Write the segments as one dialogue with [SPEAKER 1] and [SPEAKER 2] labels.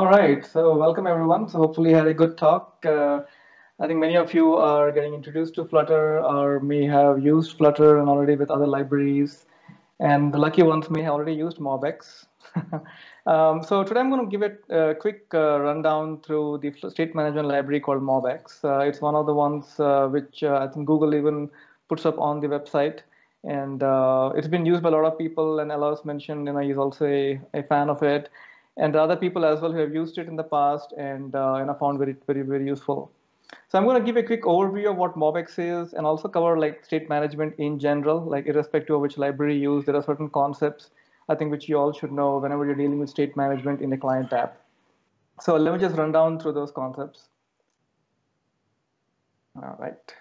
[SPEAKER 1] All right, so welcome everyone. So hopefully you had a good talk. I think many of you are getting introduced to Flutter or may have used Flutter and already with other libraries, and the lucky ones may have already used MobX. So today I'm going to give it a quick rundown through the state management library called MobX. It's one of the ones which I think Google even puts up on the website, and it's been used by a lot of people. And Elos mentioned, he's also a fan of it, and the other people as well who have used it in the past and found very useful. So I'm going to give a quick overview of what MobX is and also cover like state management in general, like irrespective of which library you use. There are certain concepts I think which you all should know whenever you're dealing with state management in a client app. So let me just run down through those concepts. All right.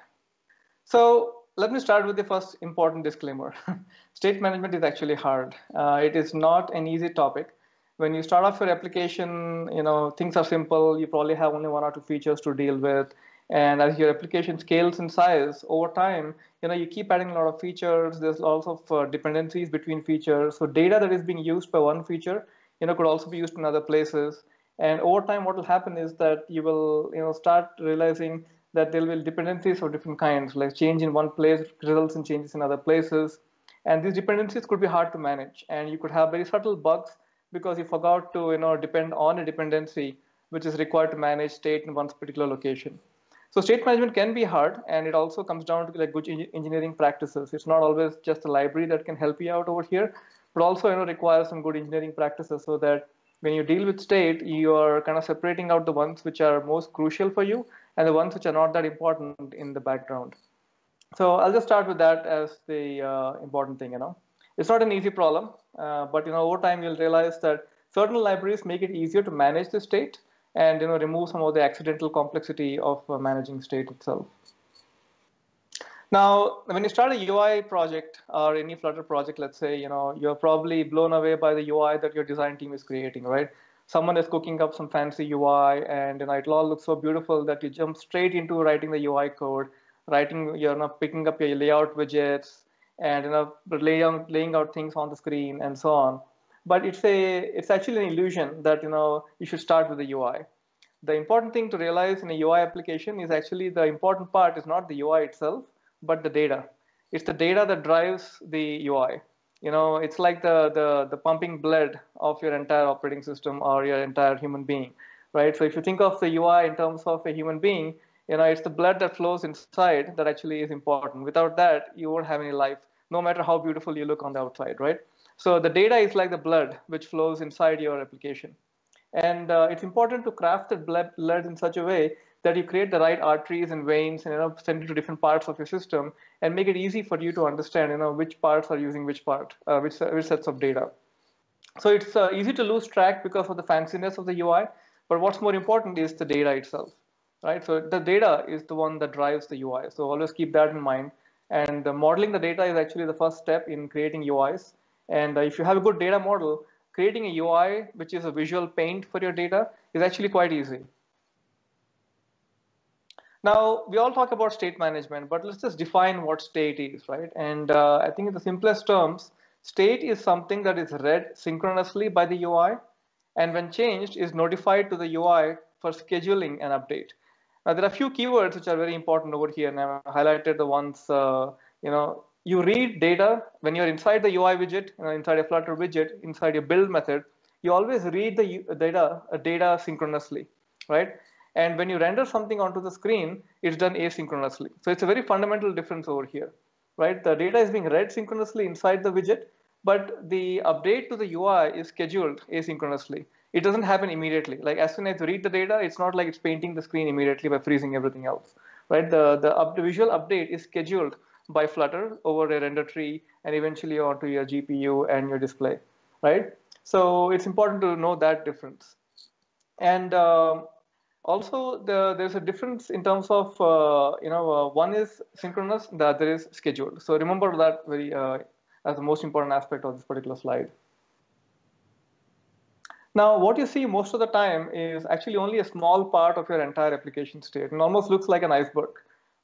[SPEAKER 1] So let me start with the first important disclaimer. State management is actually hard. It is not an easy topic. When you start off your application, things are simple. You probably have only one or two features to deal with. And as your application scales in size over time, you keep adding a lot of features. There's lots of dependencies between features. So data that is being used by one feature, could also be used in other places. And over time, what will happen is that you will, start realizing that there will be dependencies of different kinds, like change in one place results in changes in other places. And these dependencies could be hard to manage. And you could have very subtle bugs because you forgot to depend on a dependency which is required to manage state in one particular location. So state management can be hard, and it also comes down to like good engineering practices. It's not always just a library that can help you out over here, but also requires some good engineering practices so that when you deal with state, you are kind of separating out the ones which are most crucial for you and the ones which are not that important in the background. So I'll just start with that as the important thing. It's not an easy problem, but over time you'll realize that certain libraries make it easier to manage the state and remove some of the accidental complexity of managing state itself. Now, when you start a UI project or any Flutter project, let's say, you're probably blown away by the UI that your design team is creating, right? Someone is cooking up some fancy UI, and it all looks so beautiful that you jump straight into writing the UI code, picking up your layout widgets, and laying out things on the screen and so on. But it's actually an illusion that you should start with the UI. The important thing to realize in a UI application is actually the important part is not the UI itself, but the data. It's the data that drives the UI. It's like the pumping blood of your entire operating system or your entire human being, right? So if you think of the UI in terms of a human being, it's the blood that flows inside that actually is important. Without that, you won't have any life, no matter how beautiful you look on the outside, right? So the data is like the blood which flows inside your application. And it's important to craft the blood in such a way that you create the right arteries and veins and send it to different parts of your system and make it easy for you to understand which parts are using which sets of data. So it's easy to lose track because of the fanciness of the UI, but what's more important is the data itself, right? So the data is the one that drives the UI. So always keep that in mind. And modeling the data is actually the first step in creating UIs. And if you have a good data model, creating a UI, which is a visual paint for your data, is actually quite easy. Now, we all talk about state management, but let's just define what state is, right? And I think in the simplest terms, state is something that is read synchronously by the UI, and when changed, is notified to the UI for scheduling an update. Now, there are a few keywords which are very important over here, and I've highlighted the ones, you read data when you're inside the UI widget, inside a Flutter widget, inside your build method, you always read the data synchronously, right? And when you render something onto the screen, it's done asynchronously. So it's a very fundamental difference over here, right? The data is being read synchronously inside the widget, but the update to the UI is scheduled asynchronously. It doesn't happen immediately. Like as soon as you read the data, it's not like it's painting the screen immediately by freezing everything else, right? The visual update is scheduled by Flutter over a render tree and eventually onto your GPU and your display, right? So it's important to know that difference. And also, there's a difference in terms of, one is synchronous, the other is scheduled. So remember that as the most important aspect of this particular slide. Now, what you see most of the time is actually only a small part of your entire application state. It almost looks like an iceberg,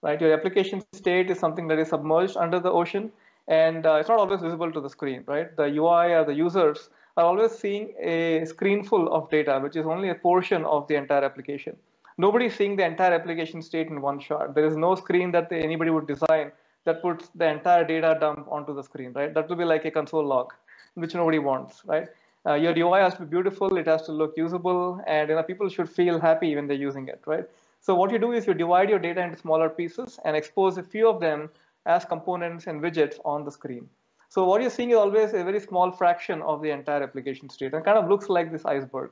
[SPEAKER 1] right? Your application state is something that is submerged under the ocean, and it's not always visible to the screen, right? The UI or the users are always seeing a screen full of data, which is only a portion of the entire application. Nobody is seeing the entire application state in one shot. There is no screen that anybody would design that puts the entire data dump onto the screen, right? That will be like a console log, which nobody wants, right? Your UI has to be beautiful, it has to look usable, and people should feel happy when they're using it, right? So what you do is you divide your data into smaller pieces and expose a few of them as components and widgets on the screen. So what you're seeing is always a very small fraction of the entire application state, and kind of looks like this iceberg.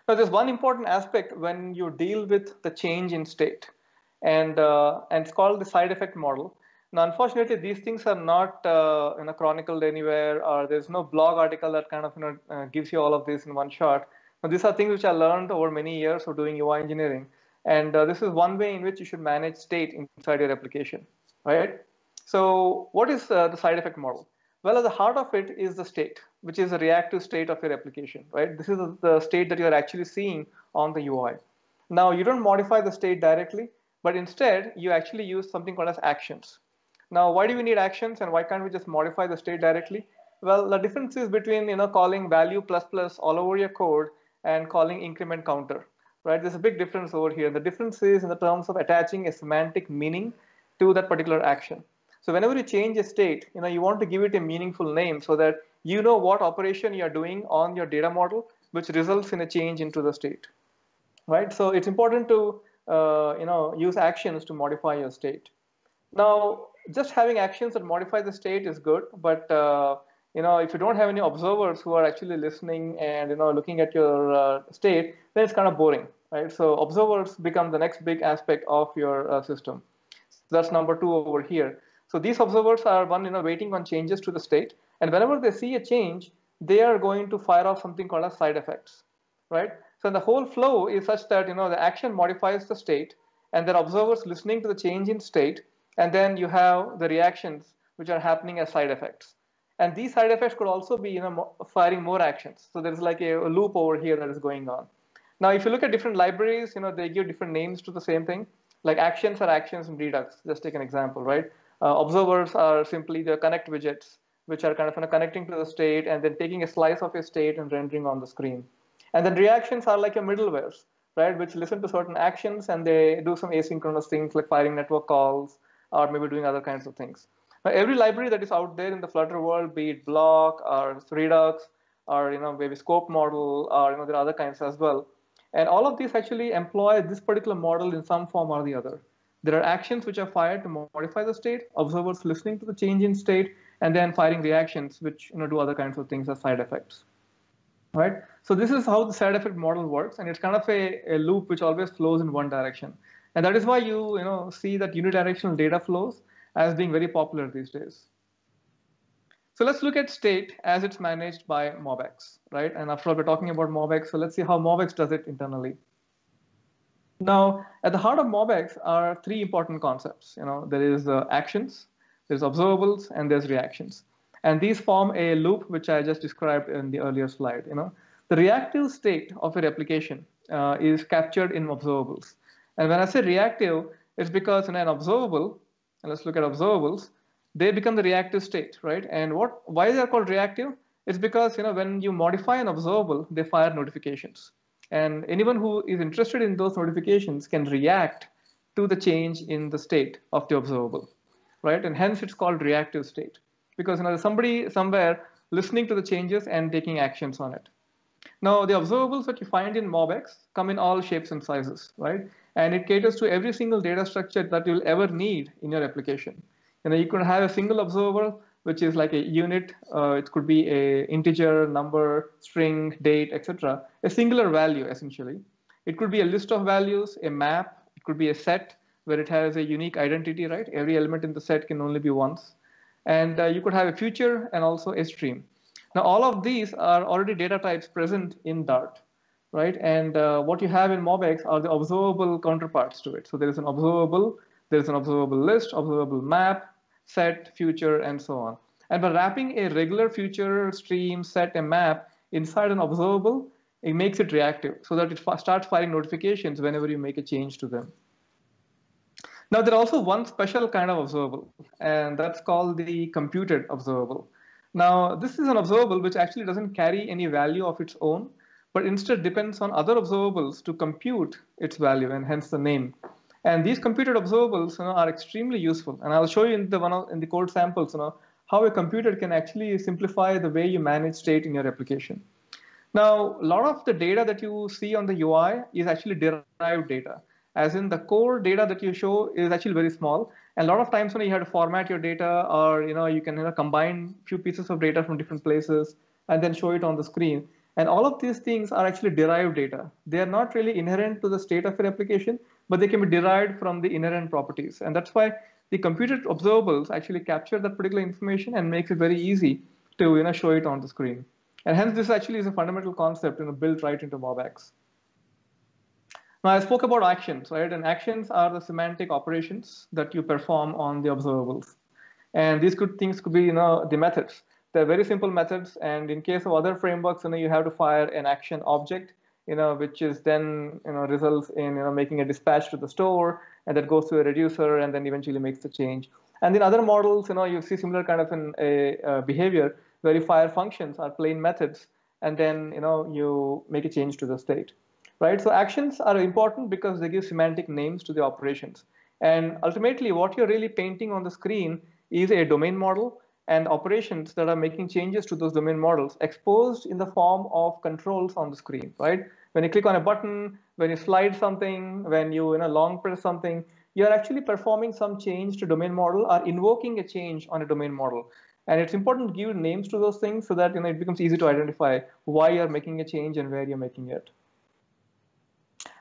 [SPEAKER 1] Now, there's one important aspect when you deal with the change in state, and it's called the side effect model. Now, unfortunately, these things are not chronicled anywhere, or there's no blog article that kind of gives you all of this in one shot. Now, these are things which I learned over many years of doing UI engineering, and this is one way in which you should manage state inside your application, right? So, what is the side effect model? Well, at the heart of it is the state, which is a reactive state of your application, right? This is the state that you're actually seeing on the UI. Now, you don't modify the state directly, but instead, you actually use something called as actions. Now, why do we need actions, and why can't we just modify the state directly? Well, the difference is between calling value plus plus all over your code and calling increment counter, right? There's a big difference over here. The difference is in the terms of attaching a semantic meaning to that particular action. So whenever you change a state, you want to give it a meaningful name so that you know what operation you're doing on your data model, which results in a change into the state, right? So it's important to use actions to modify your state. Now, just having actions that modify the state is good, but if you don't have any observers who are actually listening and looking at your state, then it's kind of boring, right? So observers become the next big aspect of your system. So that's number 2 over here. So these observers are waiting on changes to the state, and whenever they see a change, they are going to fire off something called as side effects, right? So the whole flow is such that the action modifies the state, and then observers listening to the change in state, and then you have the reactions which are happening as side effects. And these side effects could also be firing more actions. So there's like a loop over here that is going on. Now, if you look at different libraries, they give different names to the same thing. Like actions are actions in Redux. Just take an example, right? Observers are simply the connect widgets, which are kind of connecting to the state and then taking a slice of a state and rendering on the screen. And then reactions are like your middlewares, right? Which listen to certain actions and they do some asynchronous things like firing network calls or maybe doing other kinds of things. Now, every library that is out there in the Flutter world, be it Block or Redux or maybe Scope model or there are other kinds as well. And all of these actually employ this particular model in some form or the other. There are actions which are fired to modify the state, observers listening to the change in state, and then firing reactions which do other kinds of things as side effects. Right? So this is how the side effect model works, and it's kind of a loop which always flows in one direction. And that is why you see that unidirectional data flows as being very popular these days. So let's look at state as it's managed by MobX, right? And after all, we're talking about MobX, so let's see how MobX does it internally. Now, at the heart of MobX are 3 important concepts. There is actions, there's observables, and there's reactions. And these form a loop, which I just described in the earlier slide. The reactive state of your application is captured in observables. And when I say reactive, it's because in an observable, and let's look at observables, they become the reactive state, right? And why they are called reactive? It's because when you modify an observable, they fire notifications. And anyone who is interested in those notifications can react to the change in the state of the observable, right? And hence it's called reactive state because there's somebody somewhere listening to the changes and taking actions on it. Now, the observables that you find in MobX come in all shapes and sizes, right? And it caters to every single data structure that you'll ever need in your application. You could have a single observer, which is like a unit. It could be a integer, number, string, date, etc. A singular value, essentially. It could be a list of values, a map. It could be a set where it has a unique identity, right? Every element in the set can only be once. And you could have a future and also a stream. Now, all of these are already data types present in Dart, right? And what you have in MobX are the observable counterparts to it. So there is an observable list, observable map, set, future, and so on. And by wrapping a regular future, stream, set, and map inside an observable, it makes it reactive so that it starts firing notifications whenever you make a change to them. Now, there's also one special kind of observable, and that's called the computed observable. Now, this is an observable which actually doesn't carry any value of its own, but instead depends on other observables to compute its value, and hence the name. And these computed observables, are extremely useful. And I'll show you in the code samples, how a computer can actually simplify the way you manage state in your application. Now, a lot of the data that you see on the UI is actually derived data, as in the core data that you show is actually very small. And a lot of times when you have to format your data, or you can combine few pieces of data from different places and then show it on the screen. And all of these things are actually derived data. They are not really inherent to the state of your application, but they can be derived from the inherent properties. And that's why the computed observables actually capture that particular information and makes it very easy to show it on the screen. And hence this actually is a fundamental concept built right into MobX. Now I spoke about actions, right? And actions are the semantic operations that you perform on the observables. And these things could be the methods. They're very simple methods, and in case of other frameworks, you have to fire an action object, which is then results in making a dispatch to the store, and that goes to a reducer and then eventually makes the change. And in other models, you see similar kind of a behavior where you fire functions or plain methods, and then you make a change to the state, right? So actions are important because they give semantic names to the operations. And ultimately, what you're really painting on the screen is a domain model and operations that are making changes to those domain models exposed in the form of controls on the screen, right? When you click on a button, when you slide something, when you long press something, you're actually performing some change to domain model or invoking a change on a domain model. And it's important to give names to those things so that it becomes easy to identify why you're making a change and where you're making it.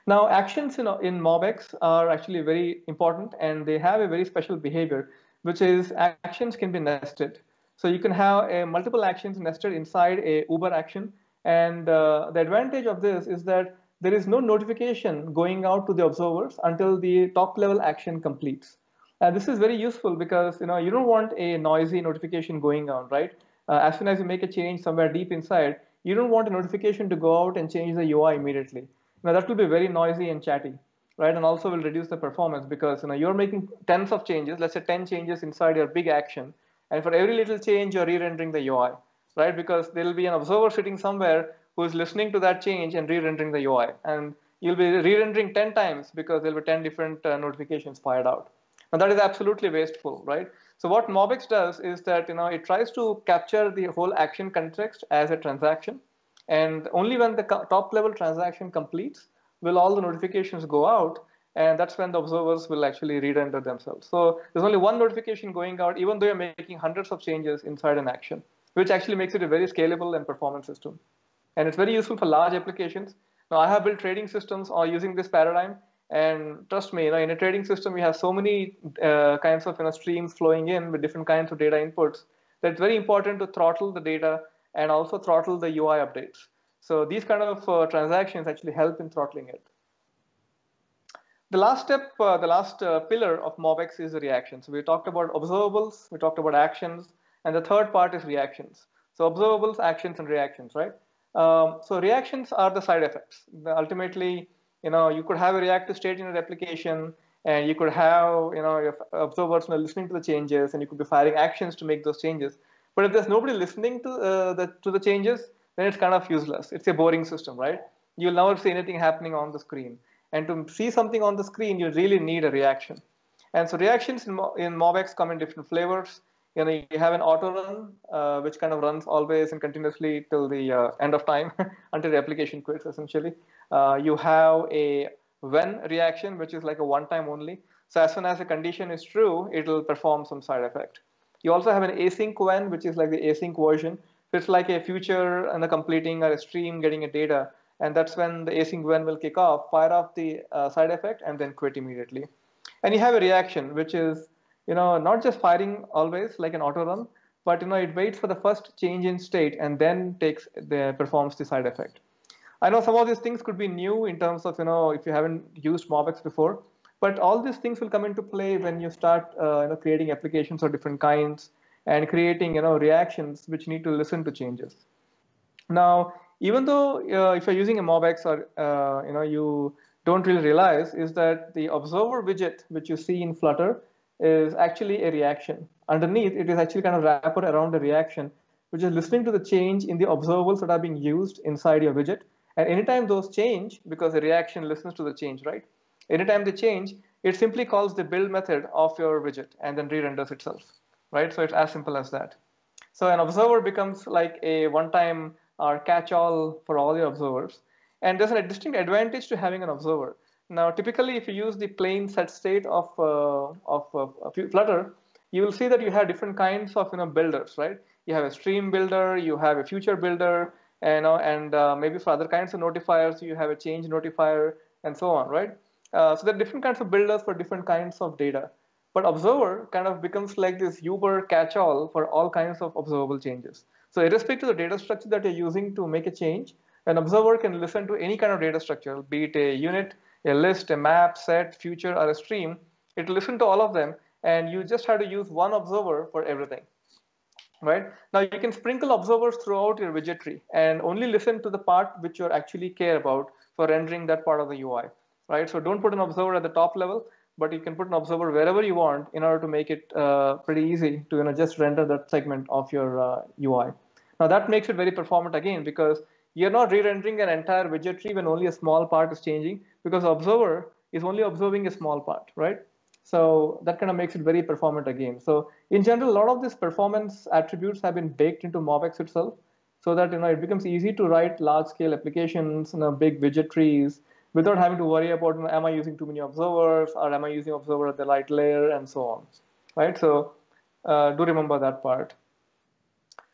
[SPEAKER 1] Now, actions in MobX are actually very important, and they have a very special behavior, which is actions can be nested. So you can have multiple actions nested inside a Uber action. And the advantage of this is that there is no notification going out to the observers until the top level action completes. This is very useful because you don't want a noisy notification going on, right? As soon as you make a change somewhere deep inside, you don't want a notification to go out and change the UI immediately. Now that will be very noisy and chatty, right? And also will reduce the performance because you're making tens of changes, let's say 10 changes inside your big action, and for every little change you're re-rendering the UI, right? Because there will be an observer sitting somewhere who is listening to that change and re-rendering the UI, and you'll be re-rendering 10 times because there'll be 10 different notifications fired out. And that is absolutely wasteful, right? So what MobX does is that it tries to capture the whole action context as a transaction, and only when the top level transaction completes will all the notifications go out, and that's when the observers will actually re-render themselves. So there's only one notification going out, even though you're making hundreds of changes inside an action, which actually makes it a very scalable and performant system. And it's very useful for large applications. Now, I have built trading systems using this paradigm, and trust me, in a trading system, we have so many kinds of streams flowing in with different kinds of data inputs that it's very important to throttle the data and also throttle the UI updates. So these kind of transactions actually help in throttling it. The last step, the last pillar of MobX is the reactions. So we talked about observables, we talked about actions, and the third part is reactions. So observables, actions, and reactions, right? So reactions are the side effects. Ultimately, you could have a reactive state in your application, and you could have, your observers listening to the changes, and you could be firing actions to make those changes. But if there's nobody listening to the changes, then it's kind of useless. It's a boring system, right? You'll never see anything happening on the screen. And to see something on the screen, you really need a reaction. And so reactions in MobX come in different flavors. You have an auto run, which kind of runs always and continuously till the end of time until the application quits, essentially. You have a when reaction, which is like a one-time only. So as soon as a condition is true, it'll perform some side effect. You also have an async when, which is like the async version. So it's like a future and the completing or a stream getting a data. And that's when the async when will kick off, fire off the side effect, and then quit immediately. And you have a reaction, which is not just firing always like an auto run, but it waits for the first change in state and then performs the side effect. I know some of these things could be new in terms of if you haven't used MobX before, but all these things will come into play when you start creating applications of different kinds and creating reactions which need to listen to changes. Now, even though if you're using a MobX or you don't really realize is that the observer widget which you see in Flutter is actually a reaction. Underneath, it is actually kind of wrapped around a reaction, which is listening to the change in the observables that are being used inside your widget. And anytime those change, because the reaction listens to the change, right? Anytime they change, it simply calls the build method of your widget and then re-renders itself, right? So it's as simple as that. So an observer becomes like a one-time or catch-all for all your observers. And there's a distinct advantage to having an observer. Now, typically, if you use the plain set state of Flutter, you will see that you have different kinds of builders, right? You have a stream builder, you have a future builder, and maybe for other kinds of notifiers, you have a change notifier, and so on, right? So there are different kinds of builders for different kinds of data. But observer kind of becomes like this Uber catch-all for all kinds of observable changes. So irrespective of the data structure that you're using to make a change, an observer can listen to any kind of data structure, be it a unit, a list, a map, set, future, or a stream. It will listen to all of them, and you just have to use one observer for everything. Right? Now you can sprinkle observers throughout your widget tree and only listen to the part which you actually care about for rendering that part of the UI. Right? So don't put an observer at the top level, but you can put an observer wherever you want in order to make it pretty easy to just render that segment of your UI. Now that makes it very performant again, because you're not re-rendering an entire widget tree when only a small part is changing, because the observer is only observing a small part, right? So that kind of makes it very performant again. So in general, a lot of these performance attributes have been baked into MobX itself, so that it becomes easy to write large-scale applications, big widget trees, without having to worry about am I using too many observers, or am I using observer at the right layer, and so on, right? So do remember that part.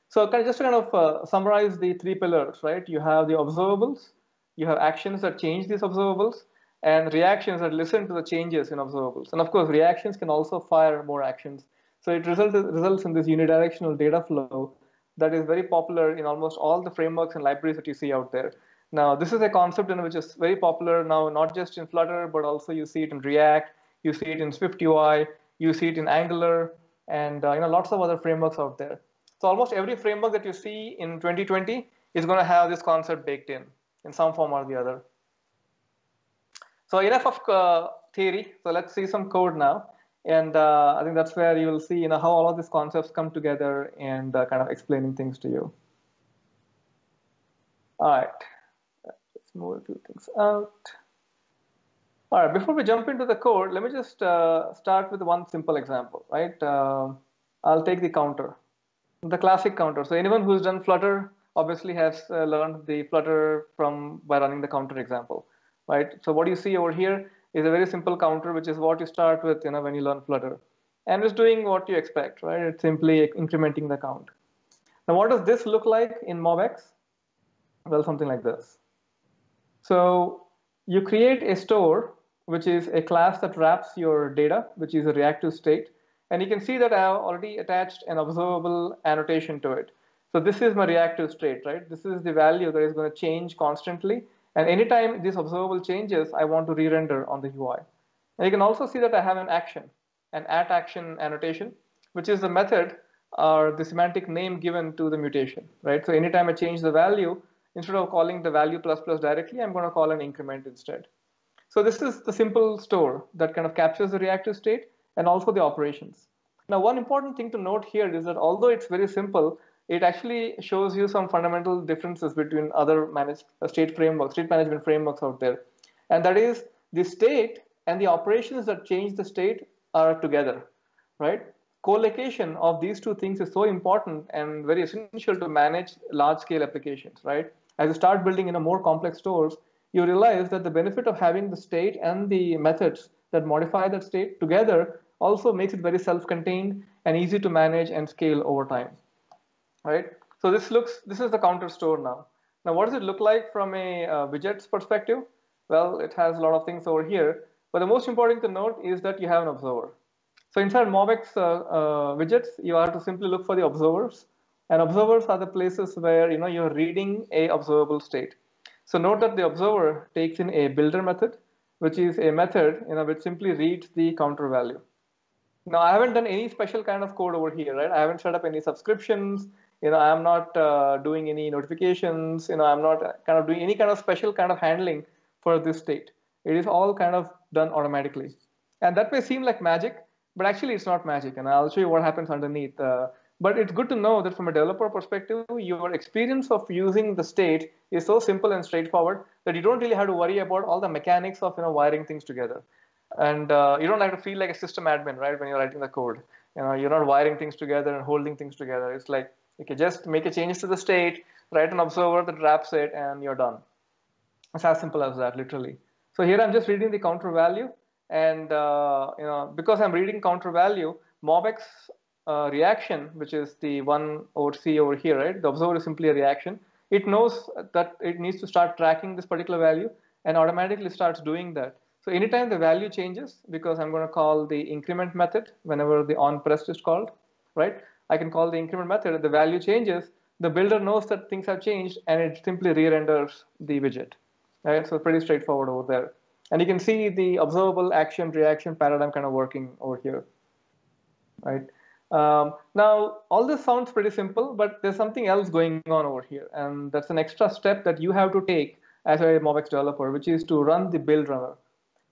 [SPEAKER 1] So just to kind of summarize the three pillars, right? You have the observables, you have actions that change these observables, and reactions that listen to the changes in observables. And of course, reactions can also fire more actions. So it results in this unidirectional data flow that is very popular in almost all the frameworks and libraries that you see out there. Now, this is a concept which is very popular now, not just in Flutter, but also you see it in React, you see it in Swift UI, you see it in Angular, and lots of other frameworks out there. So almost every framework that you see in 2020 is going to have this concept baked in some form or the other. So enough of theory. So let's see some code now. And I think that's where you will see how all of these concepts come together and kind of explaining things to you. All right. Let's move a few things out. All right. Before we jump into the code, let me just start with one simple example, right? I'll take the counter. The classic counter. So anyone who's done Flutter obviously has learned the Flutter by running the counter example, right? So what you see over here is a very simple counter, which is what you start with, when you learn Flutter, and it's doing what you expect, right? It's simply incrementing the count. Now, what does this look like in MobX? Well, something like this. So you create a store, which is a class that wraps your data, which is a reactive state. And you can see that I have already attached an observable annotation to it. So this is my reactive state, right? This is the value that is going to change constantly. And anytime this observable changes, I want to re-render on the UI. And you can also see that I have an action, an @action annotation, which is the method or the semantic name given to the mutation, right? So anytime I change the value, instead of calling the value plus plus directly, I'm going to call an increment instead. So this is the simple store that kind of captures the reactive state and also the operations. Now, one important thing to note here is that although it's very simple, it actually shows you some fundamental differences between other state management frameworks out there. And that is the state and the operations that change the state are together, right? Co-location of these two things is so important and very essential to manage large-scale applications, right? As you start building more complex stores, you realize that the benefit of having the state and the methods that modify that state together also makes it very self-contained and easy to manage and scale over time, right? So this is the counter store now. Now, what does it look like from a widgets perspective? Well, it has a lot of things over here, but the most important thing to note is that you have an observer. So inside MobX widgets, you have to simply look for the observers, and observers are the places where you're reading a observable state. So note that the observer takes in a builder method, which is a method which simply reads the counter value. Now, I haven't done any special kind of code over here, right? I haven't set up any subscriptions. I'm not doing any notifications. I'm not kind of doing any kind of special kind of handling for this state. It is all kind of done automatically. And that may seem like magic, but actually it's not magic. And I'll show you what happens underneath But it's good to know that from a developer perspective, your experience of using the state is so simple and straightforward that you don't really have to worry about all the mechanics of wiring things together. And you don't have to feel like a system admin, right, when you're writing the code. You're not wiring things together and holding things together. It's like you can just make a change to the state, write an observer that wraps it, and you're done. It's as simple as that, literally. So here I'm just reading the counter value, and because I'm reading counter value, MobX reaction, which is the one over C over here, right? The observer is simply a reaction. It knows that it needs to start tracking this particular value and automatically starts doing that. So anytime the value changes, because I'm going to call the increment method whenever the onPressed is called, right? I can call the increment method. If the value changes, the builder knows that things have changed, and it simply re-renders the widget. Right? So pretty straightforward over there. And you can see the observable action reaction paradigm kind of working over here. Right? Now, all this sounds pretty simple, but there's something else going on over here. And that's an extra step that you have to take as a MobX developer, which is to run the build runner.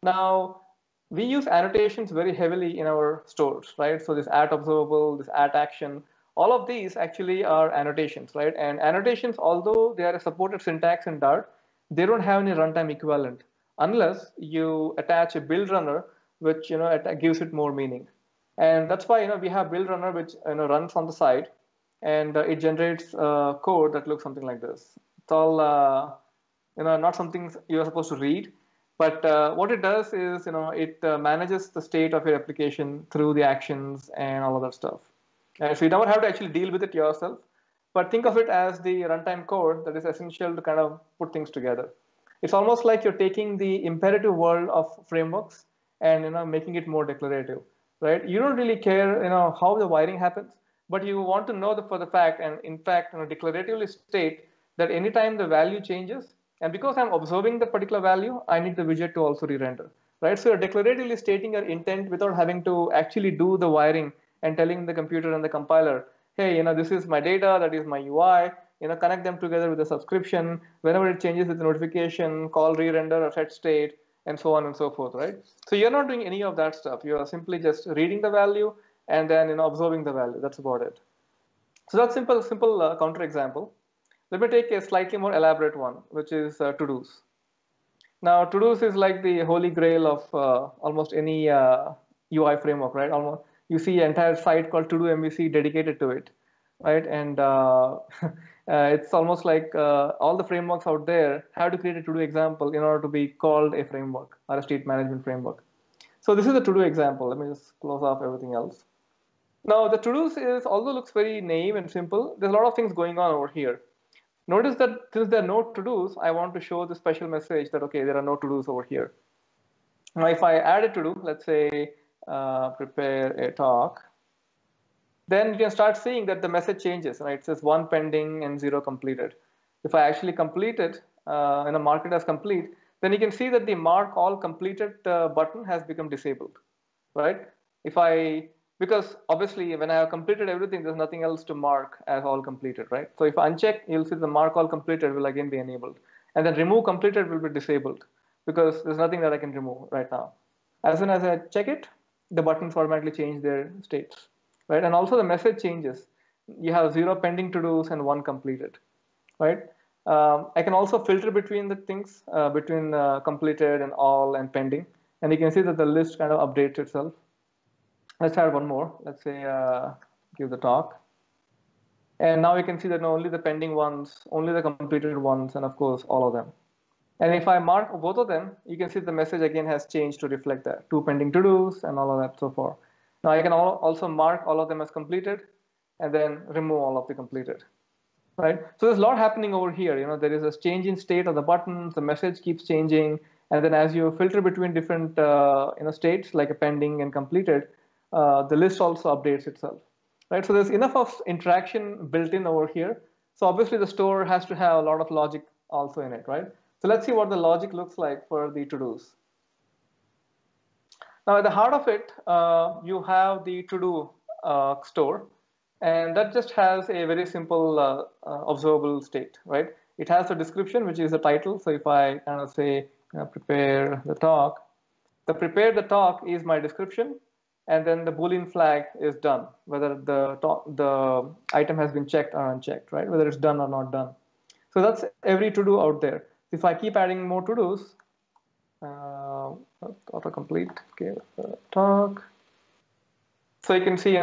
[SPEAKER 1] Now, we use annotations very heavily in our stores, right? So this @observable, this @action, all of these actually are annotations, right? And annotations, although they are a supported syntax in Dart, they don't have any runtime equivalent unless you attach a build runner, which gives it more meaning. And that's why we have build runner, which runs on the side, and it generates code that looks something like this. It's all not something you're supposed to read, but what it does is it manages the state of your application through the actions and all of that stuff. And so you never have to actually deal with it yourself, but think of it as the runtime code that is essential to kind of put things together. It's almost like you're taking the imperative world of frameworks and making it more declarative, right? You don't really care how the wiring happens, but you want to know for the fact, and in fact declaratively state that anytime the value changes, and because I'm observing the particular value, I need the widget to also re-render, right? So you're declaratively stating your intent without having to actually do the wiring and telling the computer and the compiler, hey, this is my data, that is my UI, connect them together with a subscription. Whenever it changes with the notification, call re-render or set state, and so on and so forth, right? So you're not doing any of that stuff. You're simply just reading the value and then observing the value. That's about it. So that's simple counter example. Let me take a slightly more elaborate one, which is to-dos. Now, to-dos is like the holy grail of almost any UI framework, right? Almost you see an entire site called To-Do MVC dedicated to it, right? And it's almost like all the frameworks out there have to create a to-do example in order to be called a framework or a state management framework. So this is a to-do example. Let me just close off everything else. Now, the to-dos although looks very naive and simple, there's a lot of things going on over here. Notice that since there are no to-dos, I want to show the special message that, okay, there are no to-dos over here. Now, if I add a to-do, let's say prepare a talk, then you can start seeing that the message changes, right? It says 1 pending and 0 completed. If I actually complete it and mark it as complete, then you can see that the mark all completed button has become disabled, right? Because obviously when I have completed everything, there's nothing else to mark as all completed, right? So if I uncheck, you'll see the mark all completed will again be enabled. And then remove completed will be disabled because there's nothing that I can remove right now. As soon as I check it, the buttons automatically change their states, right? And also the message changes. You have 0 pending to-dos and 1 completed, right? I can also filter between the things, between completed and all and pending. And you can see that the list kind of updates itself. Let's add one more. Let's say give the talk. And now you can see that not only the pending ones, only the completed ones, and of course, all of them. And if I mark both of them, you can see the message again has changed to reflect that. 2 pending to-dos and all of that so far. Now I can also mark all of them as completed and then remove all of the completed. Right? So there's a lot happening over here. There is a change in state of the buttons, the message keeps changing. And then as you filter between different states like a pending and completed, the list also updates itself, right? So there's enough of interaction built in over here. So obviously the store has to have a lot of logic also in it, right? So let's see what the logic looks like for the to-dos. Now at the heart of it, you have the to-do store, and that just has a very simple observable state, right? It has a description, which is the title. So if I kind of say prepare the talk, the prepare the talk is my description. and then the Boolean flag is done, whether the item has been checked or unchecked, right? Whether it's done or not done. So that's every to-do out there. If I keep adding more to-dos, autocomplete, okay, talk. So you can see,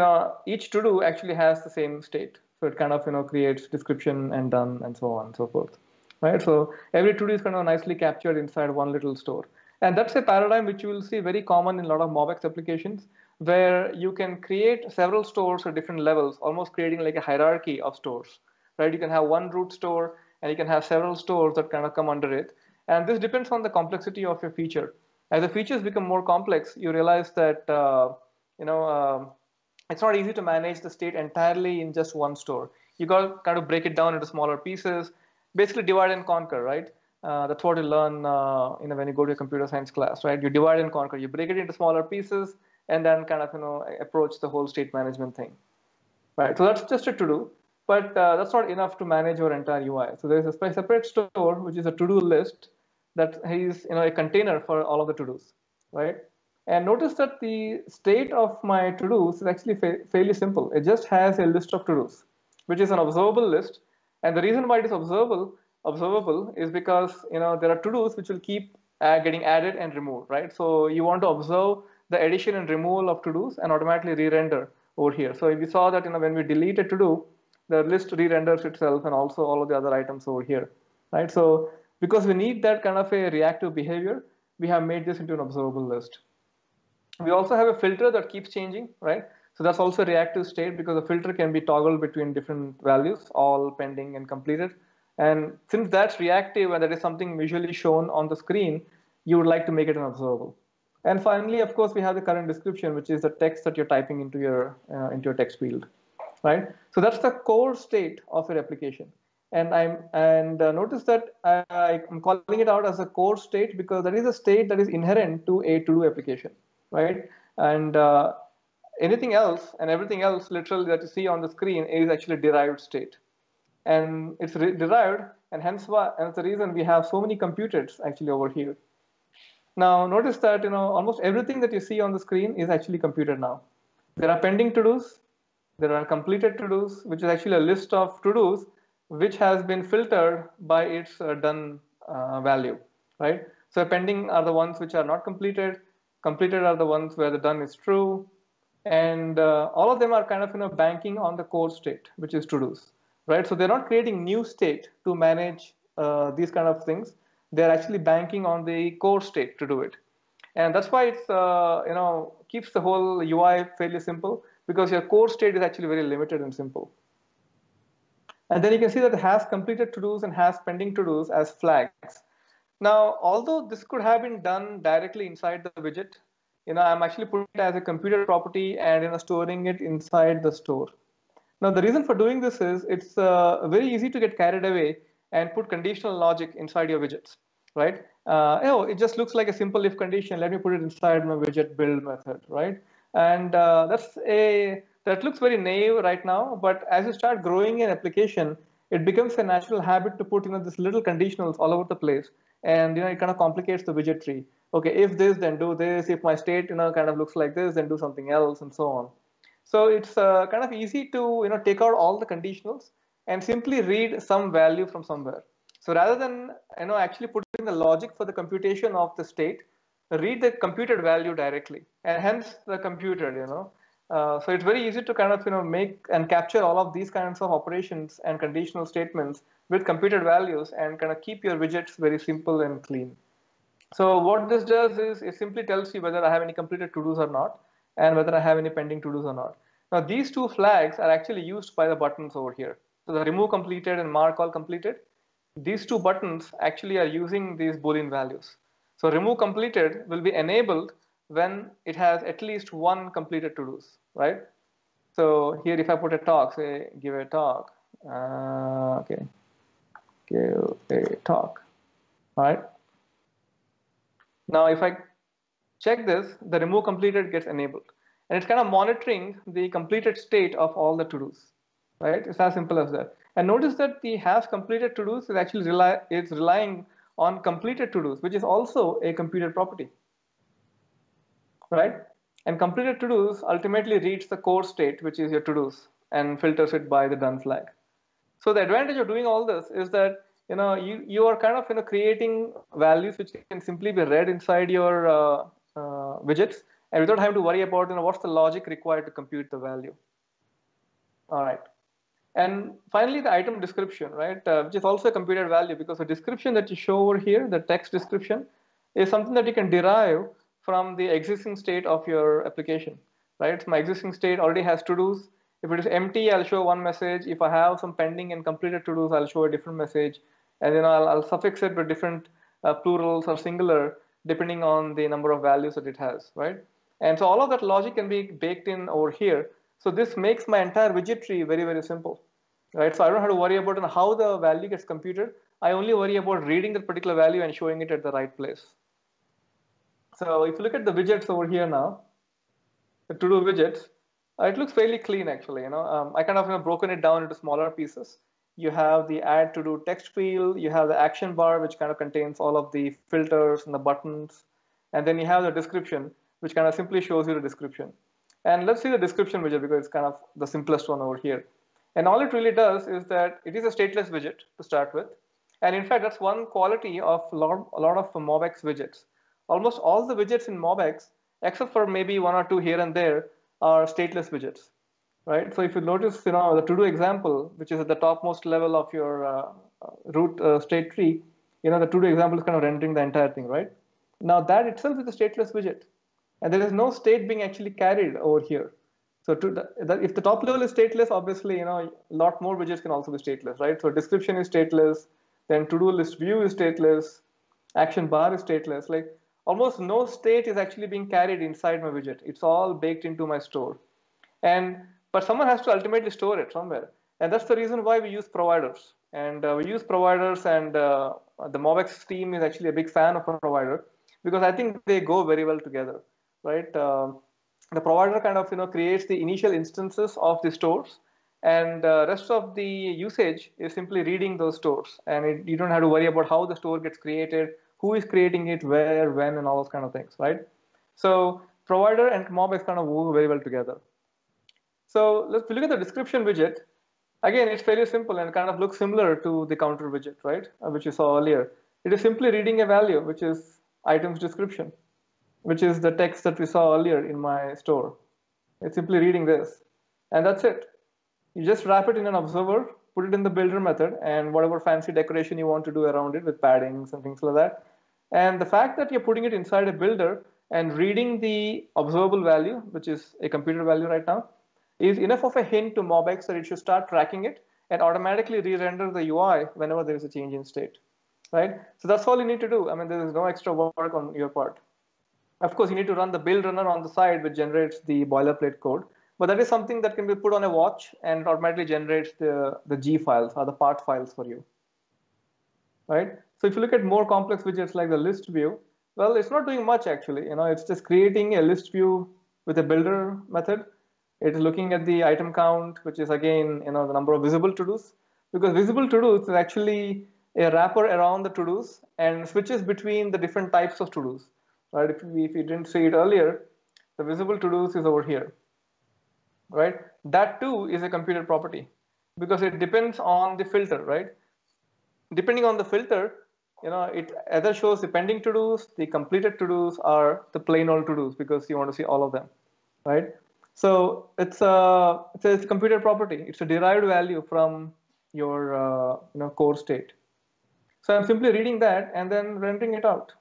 [SPEAKER 1] each to-do actually has the same state. So it kind of, creates description and done and so on and so forth, right? So every to-do is kind of nicely captured inside one little store. And that's a paradigm which you will see very common in a lot of MobX applications, where you can create several stores at different levels, almost creating like a hierarchy of stores, right? You can have one root store and you can have several stores that kind of come under it. And this depends on the complexity of your feature. As the features become more complex, you realize that, it's not easy to manage the state entirely in just one store. You got to kind of break it down into smaller pieces, basically divide and conquer, right? That's what you learn, when you go to a computer science class, right? You divide and conquer. You break it into smaller pieces and then kind of, approach the whole state management thing, right? So that's just a to-do, but that's not enough to manage your entire UI. So there's a separate store, which is a to-do list that is, a container for all of the to-dos, right? And notice that the state of my to-dos is actually fairly simple. It just has a list of to-dos, which is an observable list. And the reason why it is observable is because there are to-dos which will keep getting added and removed, right? So you want to observe the addition and removal of to-dos and automatically re-render over here. So we saw that when we delete a to-do, the list re-renders itself and also all of the other items over here, right? So because we need that kind of a reactive behavior, we have made this into an observable list. We also have a filter that keeps changing, right? So that's also a reactive state because the filter can be toggled between different values, all, pending, and completed. And since that's reactive and that is something visually shown on the screen, you would like to make it an observable. And finally, of course, we have the current description, which is the text that you're typing into your text field, right? So that's the core state of your application. And notice that I'm calling it out as a core state because that is a state that is inherent to a to-do application, right? And anything else and everything else literally that you see on the screen is actually derived state. And it's derived, and hence the reason we have so many computers actually over here. Now notice that almost everything that you see on the screen is actually computed now. There are pending to-dos, there are completed to-dos, which is actually a list of to-dos which has been filtered by its done value, right? So pending are the ones which are not completed. Completed are the ones where the done is true, and all of them are kind of banking on the core state, which is to-dos, right? So they're not creating new state to manage these kind of things. They're actually banking on the core state to do it, and that's why it's keeps the whole UI fairly simple because your core state is actually very limited and simple. And then you can see that it has completed to-dos and has pending to-dos as flags. Now, although this could have been done directly inside the widget, I'm actually putting it as a computed property and storing it inside the store. Now, the reason for doing this is it's very easy to get carried away and put conditional logic inside your widgets, right? It just looks like a simple if condition. Let me put it inside my widget build method, right? And that looks very naive right now, but as you start growing an application, it becomes a natural habit to put this little conditionals all over the place, and it kind of complicates the widget tree. Okay, if this, then do this. If my state kind of looks like this, then do something else, and so on. So it's kind of easy to take out all the conditionals and simply read some value from somewhere. So rather than actually putting the logic for the computation of the state, read the computed value directly, and hence the computed. So it's very easy to kind of make and capture all of these kinds of operations and conditional statements with computed values and kind of keep your widgets very simple and clean. So what this does is it simply tells you whether I have any completed to-dos or not, and whether I have any pending to-dos or not. Now these two flags are actually used by the buttons over here. So the remove completed and mark all completed, these two buttons actually are using these Boolean values. So remove completed will be enabled when it has at least one completed to-dos, right? So here if I put a talk, say give a talk, okay, give a talk, all right? Now if I check this, the remove completed gets enabled. And it's kind of monitoring the completed state of all the to-dos, right? It's as simple as that. And notice that the has completed to-dos is actually relying on completed to-dos, which is also a computed property, right? And completed to-dos ultimately reads the core state, which is your to-dos, and filters it by the done flag. So the advantage of doing all this is that you are kind of creating values which can simply be read inside your widgets, and without having to worry about what's the logic required to compute the value. All right. And finally, the item description, right, which is also a computed value, because the description that you show over here, the text description, is something that you can derive from the existing state of your application, right? So my existing state already has to-dos. If it is empty, I'll show one message. If I have some pending and completed to-dos, I'll show a different message. And then I'll suffix it with different plurals or singular, depending on the number of values that it has, right? And so all of that logic can be baked in over here. So this makes my entire widget tree very, very simple, right? So I don't have to worry about how the value gets computed. I only worry about reading that particular value and showing it at the right place. So if you look at the widgets over here now, the to-do widgets, it looks fairly clean actually. I kind of broken it down into smaller pieces. You have the add to-do text field. You have the action bar, which kind of contains all of the filters and the buttons. And then you have the description, which kind of simply shows you the description. And let's see the description widget, because it's kind of the simplest one over here. And all it really does is that it is a stateless widget to start with. And in fact, that's one quality of a lot of MobX widgets. Almost all the widgets in MobX, except for maybe one or two here and there, are stateless widgets, right? So if you notice, the to-do example, which is at the topmost level of your root state tree, the to-do example is kind of rendering the entire thing, right? Now that itself is a stateless widget, and there is no state being actually carried over here. So if the top level is stateless, obviously, a lot more widgets can also be stateless, right? So description is stateless, then to-do list view is stateless, action bar is stateless. Like almost no state is actually being carried inside my widget. It's all baked into my store. But someone has to ultimately store it somewhere. And that's the reason why we use providers. And we use providers, and the MobX team is actually a big fan of a provider, because I think they go very well together, right? The provider kind of creates the initial instances of the stores, and the rest of the usage is simply reading those stores, and you don't have to worry about how the store gets created, who is creating it, where, when, and all those kind of things, right? So provider and MobX kind of work very well together. So let's look at the description widget. Again, it's fairly simple and kind of looks similar to the counter widget, right, which you saw earlier. It is simply reading a value, which is items description, which is the text that we saw earlier in my store. It's simply reading this, and that's it. You just wrap it in an observer, put it in the builder method, and whatever fancy decoration you want to do around it with paddings and things like that. And the fact that you're putting it inside a builder and reading the observable value, which is a computed value right now, is enough of a hint to MobX that it should start tracking it and automatically re-render the UI whenever there is a change in state, right? So that's all you need to do. I mean, there is no extra work on your part. Of course, you need to run the build runner on the side, which generates the boilerplate code. But that is something that can be put on a watch, and it automatically generates the G files or the part files for you, right? So if you look at more complex widgets like the list view, well, it's not doing much actually. It's just creating a list view with a builder method. It is looking at the item count, which is again, the number of visible to-dos, because visible to-dos is actually a wrapper around the to-dos and switches between the different types of to-dos, right? If you didn't see it earlier, the visible to-dos is over here, right? That too is a computed property, because it depends on the filter, right? Depending on the filter, it either shows the pending to-dos, the completed to-dos, or the plain old to-dos, because you want to see all of them, right? So it's a computed property. It's a derived value from your core state. So I'm simply reading that and then rendering it out.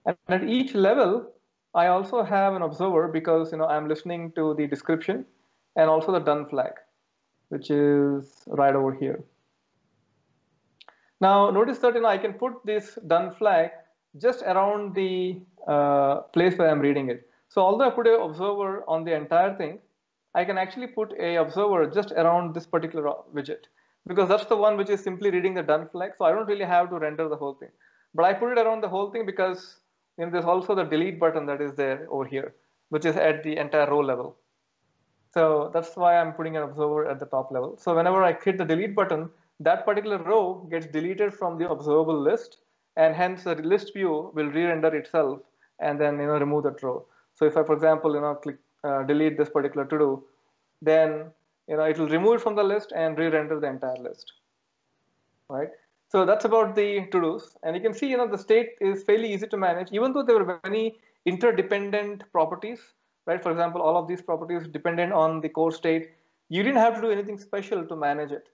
[SPEAKER 1] And at each level, I also have an observer, because I'm listening to the description and also the done flag, which is right over here. Now notice that I can put this done flag just around the place where I'm reading it. So although I put an observer on the entire thing, I can actually put an observer just around this particular widget, because that's the one which is simply reading the done flag. So I don't really have to render the whole thing. But I put it around the whole thing because there's also the delete button that is there over here, which is at the entire row level. So that's why I'm putting an observer at the top level. So whenever I hit the delete button, that particular row gets deleted from the observable list, and hence the list view will re-render itself and then remove that row. So if I, for example, click delete this particular to-do, then it will remove it from the list and re-render the entire list, right? So that's about the to-dos, and you can see the state is fairly easy to manage, even though there were many interdependent properties, right? For example, all of these properties dependent on the core state. You didn't have to do anything special to manage it.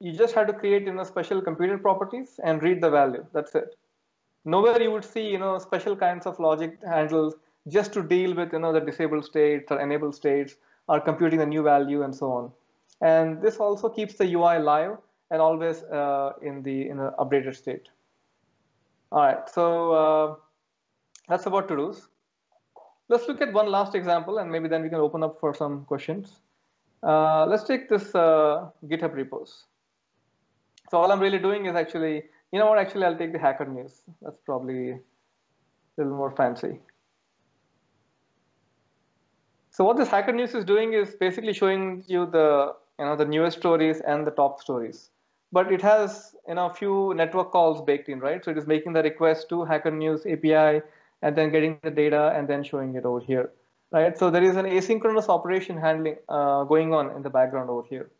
[SPEAKER 1] You just had to create special computer properties and read the value. That's it. Nowhere you would see special kinds of logic handles just to deal with the disabled states or enabled states or computing a new value and so on. And this also keeps the UI live and always in the updated state. All right, so that's about to-dos. Let's look at one last example, and maybe then we can open up for some questions. Let's take this GitHub repos. So all I'm really doing is actually, actually I'll take the Hacker News. That's probably a little more fancy. So what this Hacker News is doing is basically showing you the the newest stories and the top stories. But it has a few network calls baked in, right? So it is making the request to Hacker News API and then getting the data and then showing it over here, right? So there is an asynchronous operation handling going on in the background over here.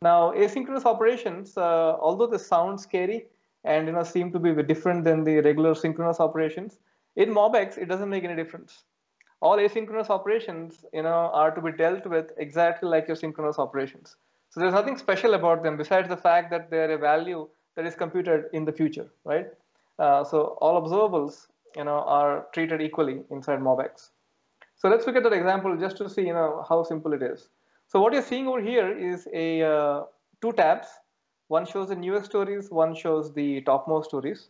[SPEAKER 1] Now, asynchronous operations, although they sound scary and seem to be different than the regular synchronous operations, in MobX it doesn't make any difference. All asynchronous operations, are to be dealt with exactly like your synchronous operations. So there's nothing special about them besides the fact that they're a value that is computed in the future, right? So all observables, are treated equally inside MobX. So let's look at that example just to see, how simple it is. So what you're seeing over here is a two tabs. One shows the newest stories, one shows the topmost stories,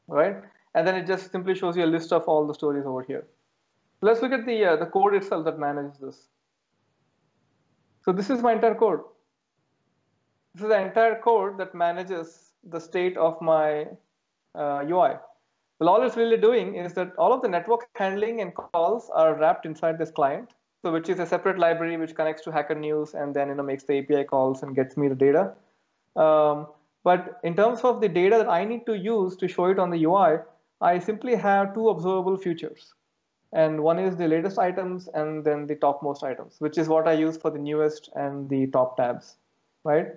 [SPEAKER 1] right? And then it just simply shows you a list of all the stories over here. Let's look at the code itself that manages this. So this is my entire code. This is the entire code that manages the state of my UI. Well, all it's really doing is that all of the network handling and calls are wrapped inside this client, so which is a separate library which connects to Hacker News and then makes the API calls and gets me the data. But in terms of the data that I need to use to show it on the UI, I simply have two observable features. And one is the latest items and then the topmost items, which is what I use for the newest and the top tabs, right?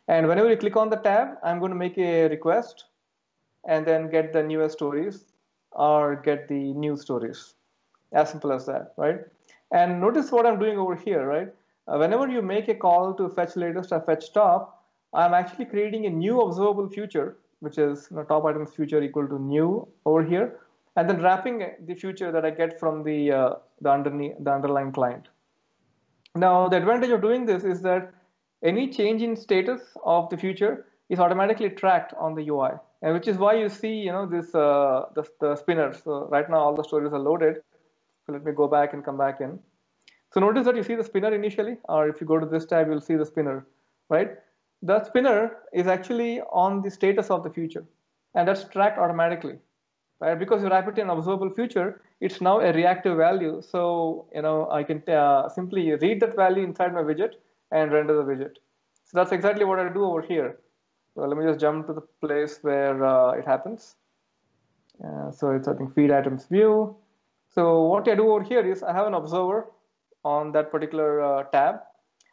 [SPEAKER 1] And whenever you click on the tab, I'm going to make a request and then get the newest stories or get the new stories. As simple as that, right? And notice what I'm doing over here, right? Whenever you make a call to fetch latest or fetch top, I'm actually creating a new observable future, which is top items future equal to new over here, and then wrapping the future that I get from the underlying client. Now, the advantage of doing this is that any change in status of the future is automatically tracked on the UI, and which is why you see, this the spinner. So right now all the stories are loaded. So let me go back and come back in. So notice that you see the spinner initially, or if you go to this tab, you'll see the spinner, right? The spinner is actually on the status of the future, and that's tracked automatically, right? Because you wrap it in observable future, it's now a reactive value. So I can simply read that value inside my widget and render the widget. So that's exactly what I do over here. So let me just jump to the place where it happens. So it's, I think, feed items view. So what I do over here is I have an observer on that particular tab.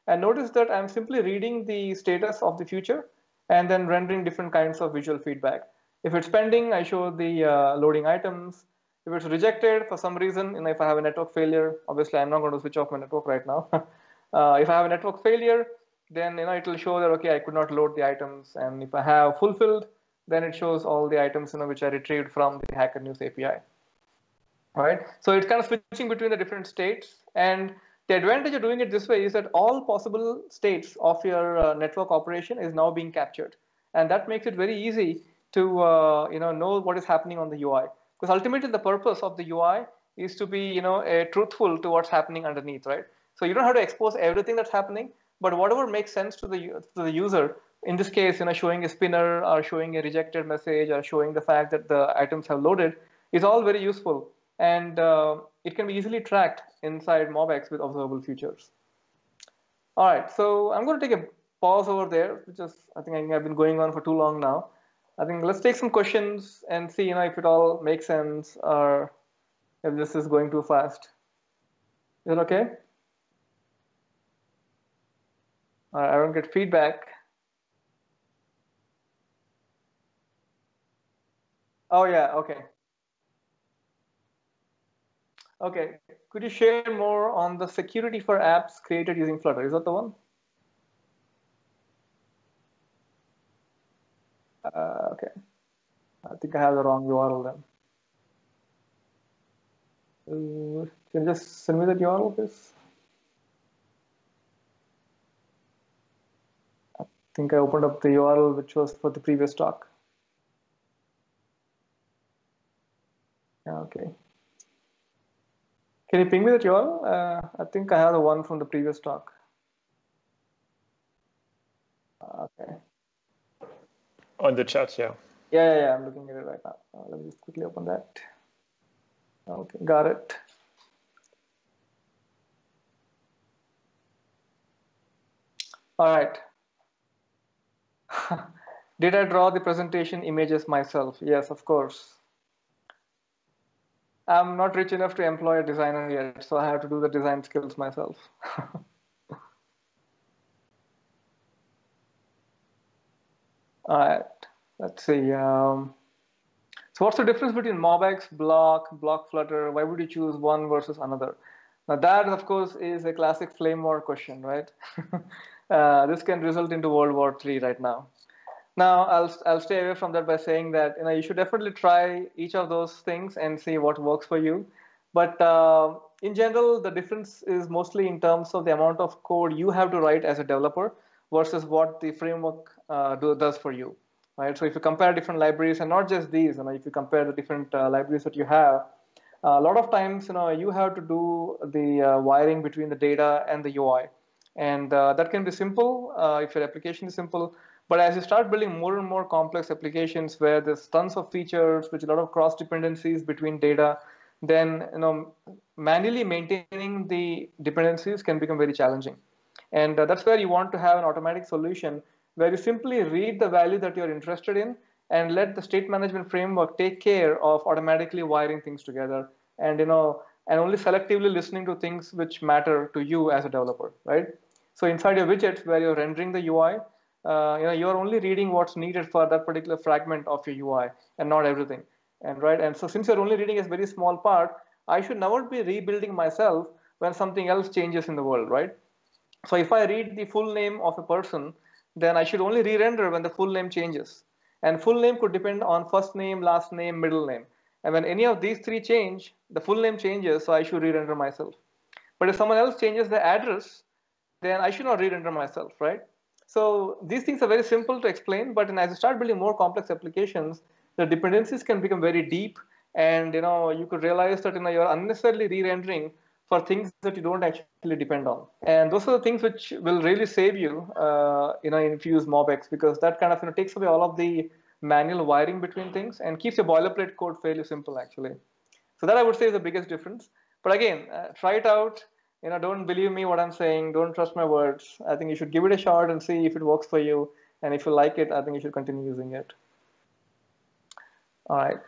[SPEAKER 1] And notice that I'm simply reading the status of the future and then rendering different kinds of visual feedback. If it's pending, I show the loading items. If it's rejected for some reason, if I have a network failure, obviously I'm not going to switch off my network right now. If I have a network failure, then it will show that, okay, I could not load the items. And if I have fulfilled, then it shows all the items which I retrieved from the Hacker News API. All right, so it's kind of switching between the different states, and the advantage of doing it this way is that all possible states of your network operation is now being captured, and that makes it very easy to know what is happening on the UI. Because ultimately the purpose of the UI is to be truthful to what's happening underneath, right? So you don't have to expose everything that's happening, but whatever makes sense to the user. In this case, showing a spinner or showing a rejected message or showing the fact that the items have loaded is all very useful. And it can be easily tracked inside MobX with observable features. All right, so I'm going to take a pause over there, which is, I think I've been going on for too long now. I think let's take some questions and see, if it all makes sense or if this is going too fast. Is it okay? I don't get feedback. Oh yeah, okay. Okay, could you share more on the security for apps created using Flutter? Is that the one? Okay, I think I have the wrong URL then. Can you just send me that URL, please? I think I opened up the URL which was for the previous talk. Okay. Can you ping me that URL? I think I have the one from the previous talk. Okay.
[SPEAKER 2] On the chat, yeah.
[SPEAKER 1] Yeah, I'm looking at it right now. Let me just quickly open that. Okay, got it. All right. Did I draw the presentation images myself? Yes, of course. I'm not rich enough to employ a designer yet, so I have to do the design skills myself. All right, let's see. So what's the difference between MobX, Block Flutter? Why would you choose one versus another? Now that, of course, is a classic flame war question, right? This can result into World War III right now. Now I'll stay away from that by saying that you should definitely try each of those things and see what works for you. But in general, the difference is mostly in terms of the amount of code you have to write as a developer versus what the framework does for you, right? So if you compare different libraries, and not just these, if you compare the different libraries that you have, a lot of times you have to do the wiring between the data and the UI, and that can be simple if your application is simple. But as you start building more and more complex applications where there's tons of features, which a lot of cross dependencies between data, then manually maintaining the dependencies can become very challenging. And that's where you want to have an automatic solution where you simply read the value that you're interested in and let the state management framework take care of automatically wiring things together, and and only selectively listening to things which matter to you as a developer, right? So inside your widgets where you're rendering the UI, you're only reading what's needed for that particular fragment of your UI and not everything. And so since you're only reading a very small part, I should never be rebuilding myself when something else changes in the world, right? So if I read the full name of a person, then I should only re-render when the full name changes. And full name could depend on first name, last name, middle name. And when any of these three change, the full name changes, so I should re-render myself. But if someone else changes the address, then I should not re-render myself, right? So these things are very simple to explain, but as you start building more complex applications, the dependencies can become very deep, and you could realize that you're unnecessarily re-rendering for things that you don't actually depend on. And those are the things which will really save you, if you use MobX, because that kind of takes away all of the manual wiring between things and keeps your boilerplate code fairly simple, actually. So that I would say is the biggest difference. But again, try it out. Don't believe me what I'm saying. Don't trust my words. I think you should give it a shot and see if it works for you. And if you like it, I think you should continue using it. All right.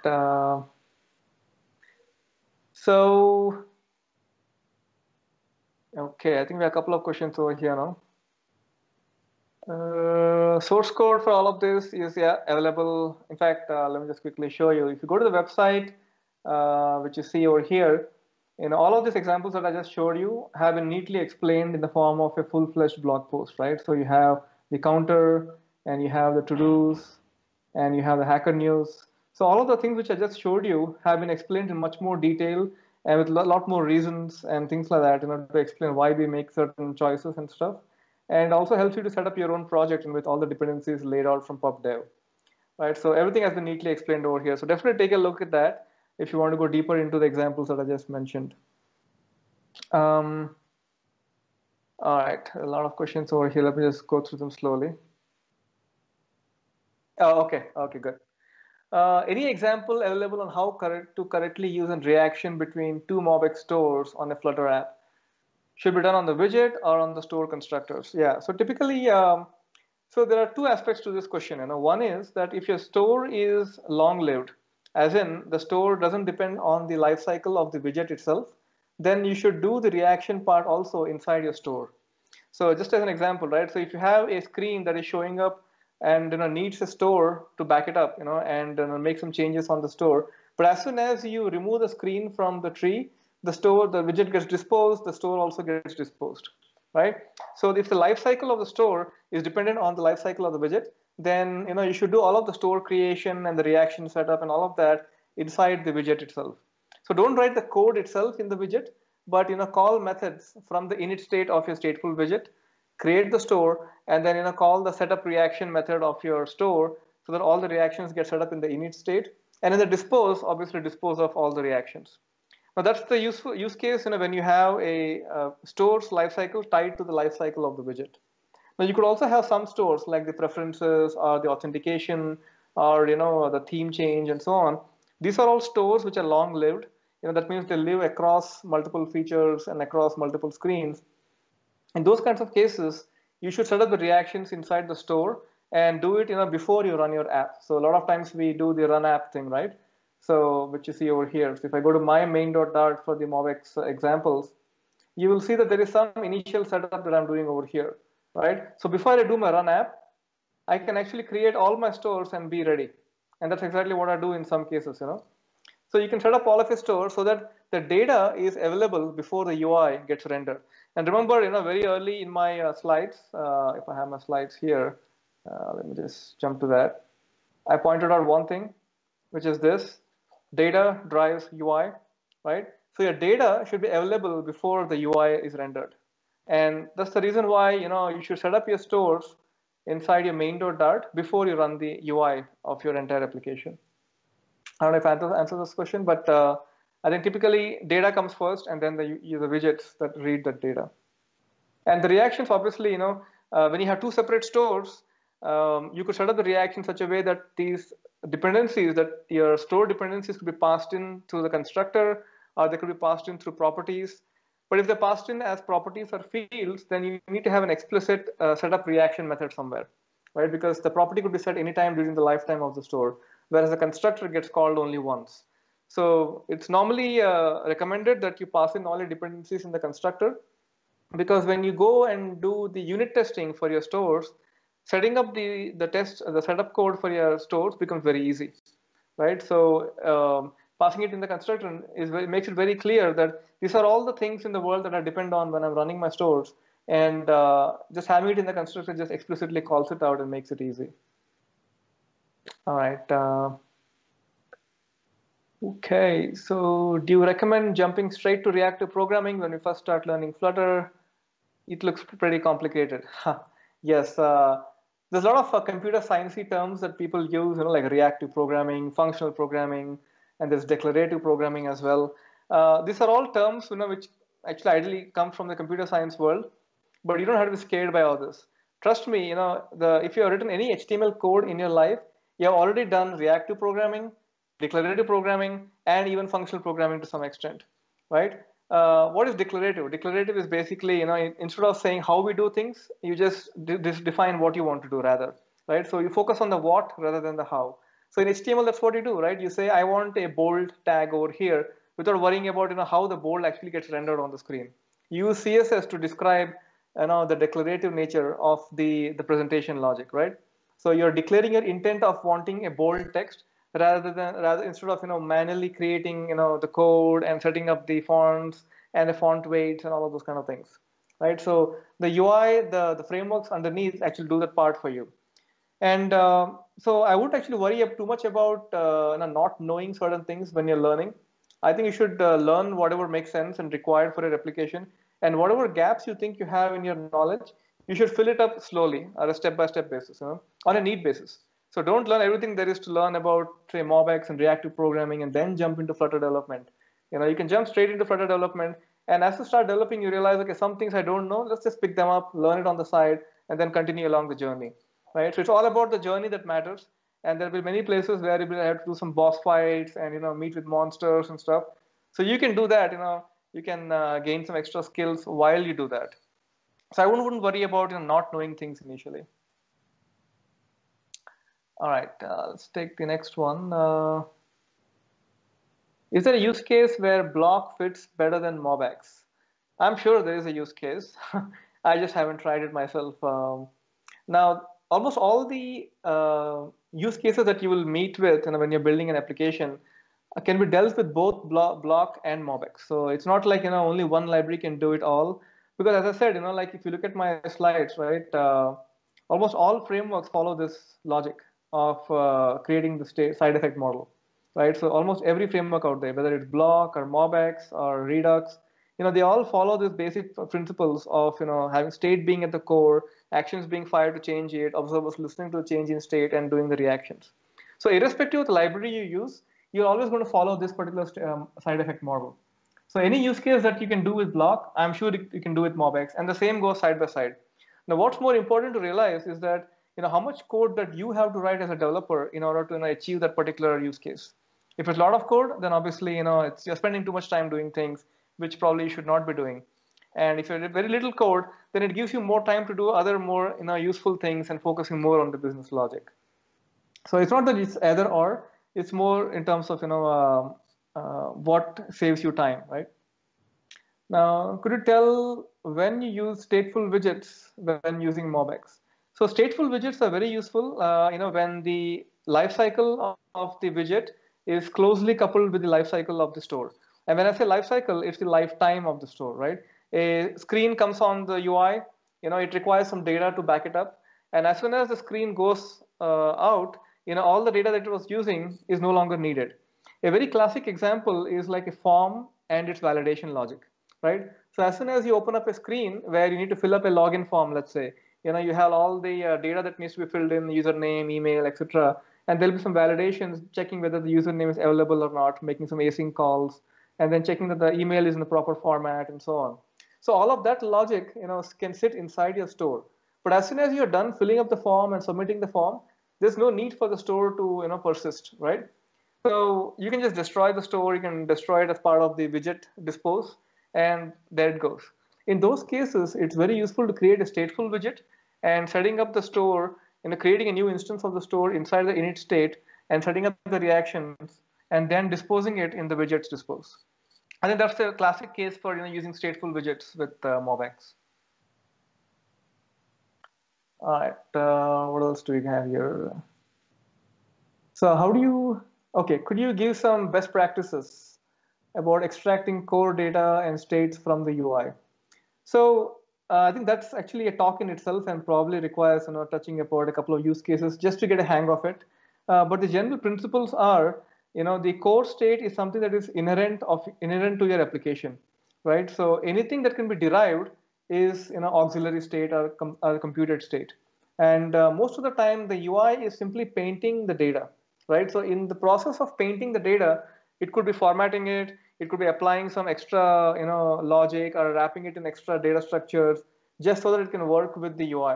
[SPEAKER 1] Okay, I think we have a couple of questions over here now. Source code for all of this is available. In fact, let me just quickly show you. If you go to the website, which you see over here, all of these examples that I just showed you have been neatly explained in the form of a full-fledged blog post, right? So you have the counter, and you have the to-dos, and you have the hacker news. So all of the things which I just showed you have been explained in much more detail and with a lot more reasons and things like that, to explain why we make certain choices and stuff. And also helps you to set up your own project and with all the dependencies laid out from pubdev, right? So everything has been neatly explained over here. So definitely take a look at that if you want to go deeper into the examples that I just mentioned. All right, a lot of questions over here. Let me just go through them slowly. Oh, okay, good. Any example available on how to correctly use a reaction between two MobX stores on a Flutter app? Should be done on the widget or on the store constructors? Yeah, so typically, so there are two aspects to this question. One is that if your store is long-lived, as in the store doesn't depend on the life cycle of the widget itself, then you should do the reaction part also inside your store. So just as an example, right? So if you have a screen that is showing up and needs a store to back it up, and make some changes on the store, but as soon as you remove the screen from the tree, the widget gets disposed, the store also gets disposed, right? So if the life cycle of the store is dependent on the life cycle of the widget, then you should do all of the store creation and the reaction setup and all of that inside the widget itself. So don't write the code itself in the widget, but call methods from the init state of your stateful widget, create the store, and then call the setup reaction method of your store so that all the reactions get set up in the init state, and in the dispose, obviously dispose of all the reactions. Now that's the use case when you have a store's lifecycle tied to the lifecycle of the widget. Now you could also have some stores like the preferences or the authentication or the theme change and so on. These are all stores which are long-lived. That means they live across multiple features and across multiple screens. In those kinds of cases, you should set up the reactions inside the store and do it before you run your app. So a lot of times we do the run app thing, right? So which you see over here. So if I go to my main.dart for the MobX examples, you will see that there is some initial setup that I'm doing over here, right? So before I do my run app, I can actually create all my stores and be ready. And that's exactly what I do in some cases, So you can set up all of your stores so that the data is available before the UI gets rendered. And remember, very early in my slides, if I have my slides here, let me just jump to that. I pointed out one thing, which is this: data drives UI, right? So your data should be available before the UI is rendered. And that's the reason why, you should set up your stores inside your main.dart before you run the UI of your entire application. I don't know if I answered this question, but I think typically data comes first and then the widgets that read that data. And the reactions, obviously, when you have two separate stores, you could set up the reaction in such a way that these dependencies, that your store dependencies could be passed in through the constructor, or they could be passed in through properties. But if they're passed in as properties or fields, then you need to have an explicit setup reaction method somewhere, right? Because the property could be set anytime during the lifetime of the store, whereas the constructor gets called only once. So it's normally recommended that you pass in all your dependencies in the constructor, because when you go and do the unit testing for your stores, setting up the setup code for your stores becomes very easy, right? So passing it in the constructor makes it very clear that these are all the things in the world that I depend on when I'm running my stores, and just having it in the constructor just explicitly calls it out and makes it easy. All right. Okay, so do you recommend jumping straight to reactive programming when we first start learning Flutter? It looks pretty complicated. Yes, there's a lot of computer sciencey terms that people use, like reactive programming, functional programming, and there's declarative programming as well. These are all terms, which actually ideally come from the computer science world, but you don't have to be scared by all this. Trust me, if you have written any HTML code in your life, you have already done reactive programming, declarative programming, and even functional programming to some extent, right? What is declarative? Declarative is basically, instead of saying how we do things, you just define what you want to do rather, right? So you focus on the what rather than the how. So in HTML, that's what you do, right? You say, I want a bold tag over here without worrying about, how the bold actually gets rendered on the screen. You use CSS to describe, the declarative nature of the presentation logic, right? So you're declaring your intent of wanting a bold text rather instead of manually creating the code and setting up the fonts and the font weights and all of those kind of things, right? So the UI, the frameworks underneath actually do that part for you. And so I wouldn't actually worry too much about not knowing certain things when you're learning. I think you should learn whatever makes sense and required for your application, and whatever gaps you think you have in your knowledge, you should fill it up slowly on a step-by-step basis, on a need basis. So don't learn everything there is to learn about, say, MobX and reactive programming and then jump into Flutter development. You can jump straight into Flutter development, and as you start developing, you realize, okay, some things I don't know, let's just pick them up, learn it on the side, and then continue along the journey, right? So it's all about the journey that matters, and there'll be many places where you will have to do some boss fights and meet with monsters and stuff. So you can do that, you can gain some extra skills while you do that. So I wouldn't worry about not knowing things initially. All right, let's take the next one. Is there a use case where block fits better than MobX? I'm sure there is a use case. I just haven't tried it myself. Now, almost all the use cases that you will meet with, when you're building an application can be dealt with both block and MobX. So it's not like only one library can do it all. Because as I said, like if you look at my slides, right, almost all frameworks follow this logic of creating the side effect model, right? So almost every framework out there, whether it's Block or MobX or Redux, they all follow these basic principles of having state being at the core, actions being fired to change it, observers listening to the change in state and doing the reactions. So irrespective of the library you use, you're always going to follow this particular side effect model. So any use case that you can do with Block, I'm sure you can do with MobX, and the same goes side by side. Now, what's more important to realize is that how much code that you have to write as a developer in order to achieve that particular use case. If it's a lot of code, then obviously you're spending too much time doing things which probably you should not be doing. And if you're very little code, then it gives you more time to do other more useful things and focusing more on the business logic. So it's not that it's either or, it's more in terms of what saves you time, right? Now, could you tell when you use stateful widgets when using MobX? So stateful widgets are very useful, when the lifecycle of the widget is closely coupled with the lifecycle of the store. And when I say lifecycle, it's the lifetime of the store, right? A screen comes on the UI, it requires some data to back it up. And as soon as the screen goes out, all the data that it was using is no longer needed. A very classic example is like a form and its validation logic, right? So as soon as you open up a screen where you need to fill up a login form, let's say, you have all the data that needs to be filled in, username, email, etc. And there'll be some validations checking whether the username is available or not, making some async calls, and then checking that the email is in the proper format and so on. So all of that logic, can sit inside your store. But as soon as you're done filling up the form and submitting the form, there's no need for the store to persist, right? So you can just destroy the store. You can destroy it as part of the widget dispose, and there it goes. In those cases, it's very useful to create a stateful widget and setting up the store, creating a new instance of the store inside the init state and setting up the reactions and then disposing it in the widgets dispose. I think that's a classic case for using stateful widgets with MobX. All right, what else do we have here? So how do you, okay, could you give some best practices about extracting core data and states from the UI? So I think that's actually a talk in itself and probably requires touching about a couple of use cases just to get a hang of it. But the general principles are, the core state is something that is inherent to your application, right? So anything that can be derived is auxiliary state or computed state. And most of the time, the UI is simply painting the data, right? So in the process of painting the data, it could be formatting it, it could be applying some extra logic or wrapping it in extra data structures just so that it can work with the UI.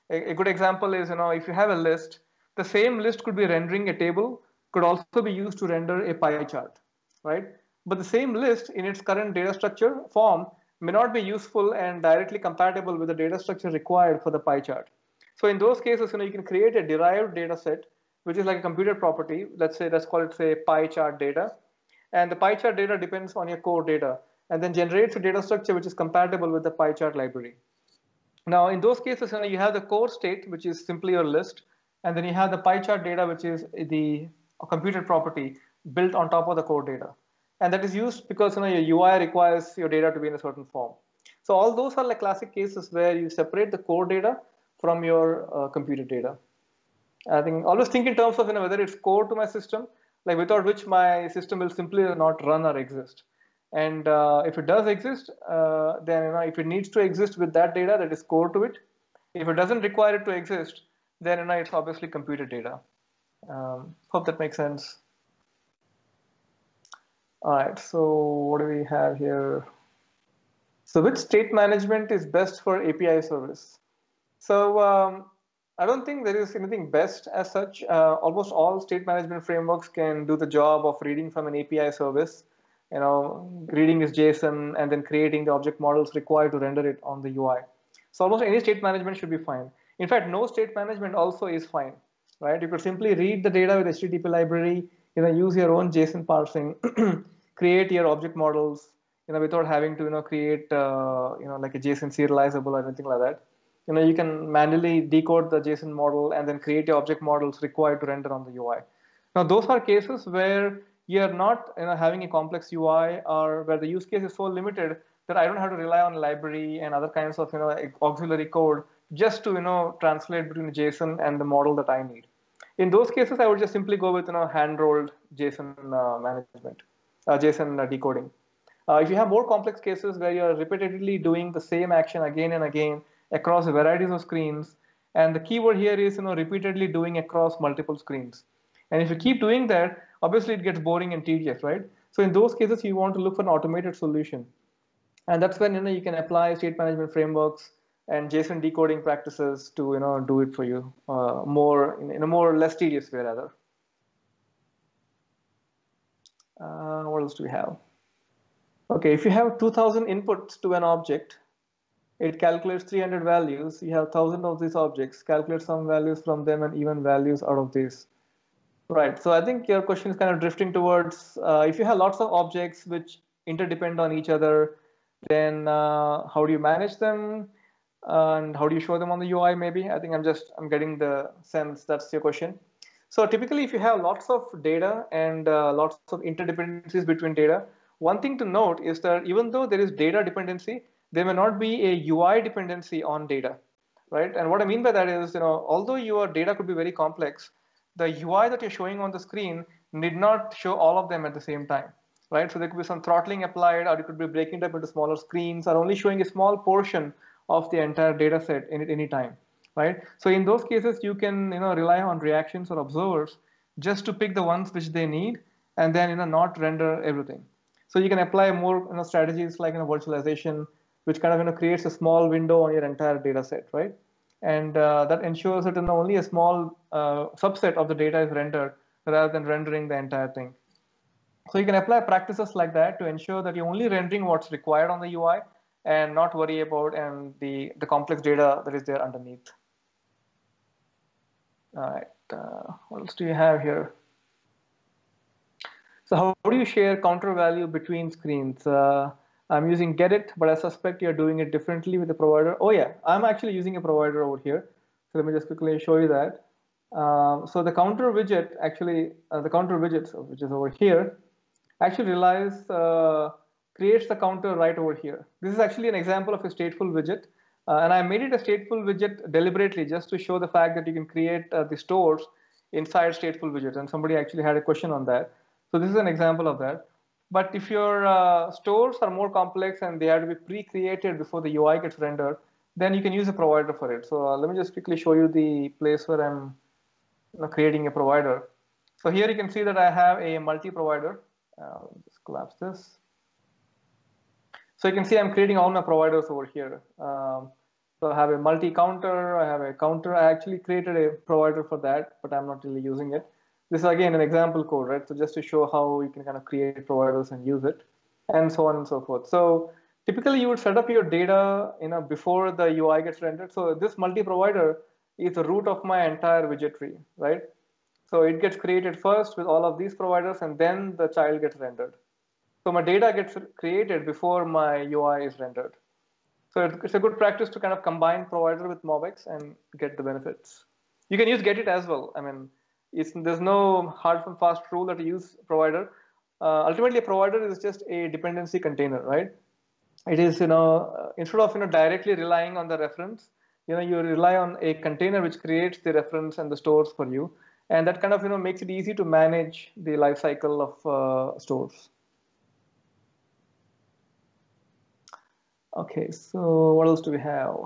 [SPEAKER 1] A good example is if you have a list, the same list could be rendering a table, could also be used to render a pie chart, right? But the same list in its current data structure form may not be useful and directly compatible with the data structure required for the pie chart. So in those cases, you can create a derived data set, which is like a computed property. Let's call it say pie chart data. And the pie chart data depends on your core data and then generates a data structure which is compatible with the pie chart library. Now, in those cases, you have the core state, which is simply your list, and then you have the pie chart data, which is the computed property built on top of the core data. And that is used because your UI requires your data to be in a certain form. So all those are like classic cases where you separate the core data from your computed data. I think always think in terms of whether it's core to my system, like without which my system will simply not run or exist. And if it does exist, then if it needs to exist with that data that is core to it, if it doesn't require it to exist, then it's obviously computed data. Hope that makes sense. All right, so what do we have here? So which state management is best for API service? So I don't think there is anything best as such. Almost all state management frameworks can do the job of reading from an API service, reading this JSON and then creating the object models required to render it on the UI. So almost any state management should be fine. In fact, no state management also is fine, right? You could simply read the data with HTTP library, use your own JSON parsing, create your object models, without having to, create, like a JSON serializable or anything like that. You can manually decode the JSON model and then create your object models required to render on the UI. Now, those are cases where you're not, having a complex UI, or where the use case is so limited that I don't have to rely on library and other kinds of, auxiliary code just to, translate between JSON and the model that I need. In those cases, I would just simply go with, hand-rolled JSON management, JSON decoding. If you have more complex cases where you're repetitively doing the same action again and again across varieties of screens, and the keyword here is, repeatedly doing across multiple screens. And if you keep doing that, obviously it gets boring and tedious, right? So in those cases, you want to look for an automated solution. And that's when, you can apply state management frameworks and JSON decoding practices to, do it for you more in a more less tedious way, rather. What else do we have? Okay, if you have 2,000 inputs to an object, it calculates 300 values. You have 1,000 of these objects, calculate some values from them and even values out of these. Right, so I think your question is kind of drifting towards, if you have lots of objects which interdepend on each other, then how do you manage them? And how do you show them on the UI maybe? I think I'm getting the sense that's your question. So typically, if you have lots of data and lots of interdependencies between data, one thing to note is that even though there is data dependency, there may not be a UI dependency on data, right? And what I mean by that is, although your data could be very complex, the UI that you're showing on the screen need not show all of them at the same time, right? So there could be some throttling applied, or you could be breaking it up into smaller screens, or only showing a small portion of the entire data set at any time, right? So in those cases, you can, rely on reactions or observers just to pick the ones which they need, and then, not render everything. So you can apply more, strategies like, virtualization, which kind of, creates a small window on your entire data set, right? And that ensures that only a small subset of the data is rendered rather than rendering the entire thing. So you can apply practices like that to ensure that you're only rendering what's required on the UI and not worry about the complex data that is there underneath. All right, what else do you have here? So how do you share counter value between screens? I'm using gedit, but I suspect you're doing it differently with the provider. Oh yeah, I'm actually using a provider over here. So let me just quickly show you that. So the counter widget, actually, the counter widget, which is over here, actually creates the counter right over here. This is actually an example of a stateful widget. And I made it a stateful widget deliberately just to show the fact that you can create the stores inside stateful widgets. And somebody actually had a question on that. So this is an example of that. But if your stores are more complex and they have to be pre-created before the UI gets rendered, then you can use a provider for it. So let me just quickly show you the place where I'm creating a provider. So here you can see that I have a multi-provider. Just collapse this. So you can see I'm creating all my providers over here. So I have a multi-counter, I have a counter. I actually created a provider for that, but I'm not really using it. This is again an example code, right? So just to show how you can kind of create providers and use it, and so on and so forth. So typically you would set up your data, before the UI gets rendered. So this multi-provider is the root of my entire widget tree, right? So it gets created first with all of these providers, and then the child gets rendered. So my data gets created before my UI is rendered. So it's a good practice to kind of combine provider with MobX and get the benefits. You can use gedit as well. I mean, there's no hard and fast rule that you use provider. Ultimately, a provider is just a dependency container, right? It is, instead of directly relying on the reference, you rely on a container which creates the reference and the stores for you, and that kind of makes it easy to manage the life cycle of stores. Okay, so what else do we have?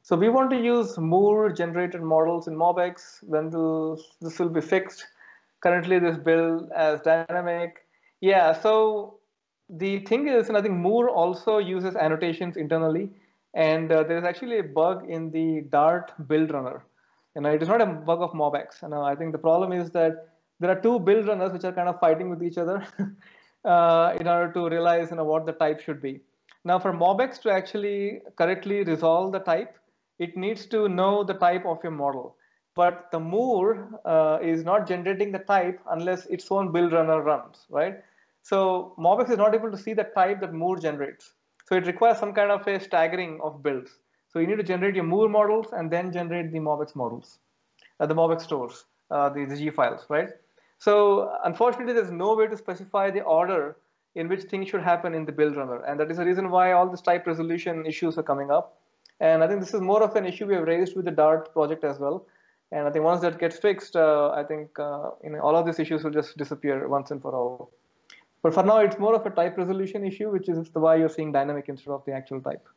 [SPEAKER 1] So we want to use Moore generated models in MobX. When this will be fixed? Currently, this build as dynamic. Yeah, so the thing is, and I think Moore also uses annotations internally, and there is actually a bug in the Dart build runner. It is not a bug of MobX. I think the problem is that there are two build runners which are kind of fighting with each other in order to realize what the type should be. Now, for MobX to actually correctly resolve the type, it needs to know the type of your model. but the moor is not generating the type unless its own build runner runs, right? So MobX is not able to see the type that moor generates. So it requires some kind of a staggering of builds. So you need to generate your moor models and then generate the MobX models, the MobX stores, the G files, right? So unfortunately, there's no way to specify the order in which things should happen in the build runner. And that is the reason why all these type resolution issues are coming up. And I think this is more of an issue we have raised with the Dart project as well. And I think once that gets fixed, I think all of these issues will just disappear once and for all. But for now, it's more of a type resolution issue, which is why you're seeing dynamic instead of the actual type.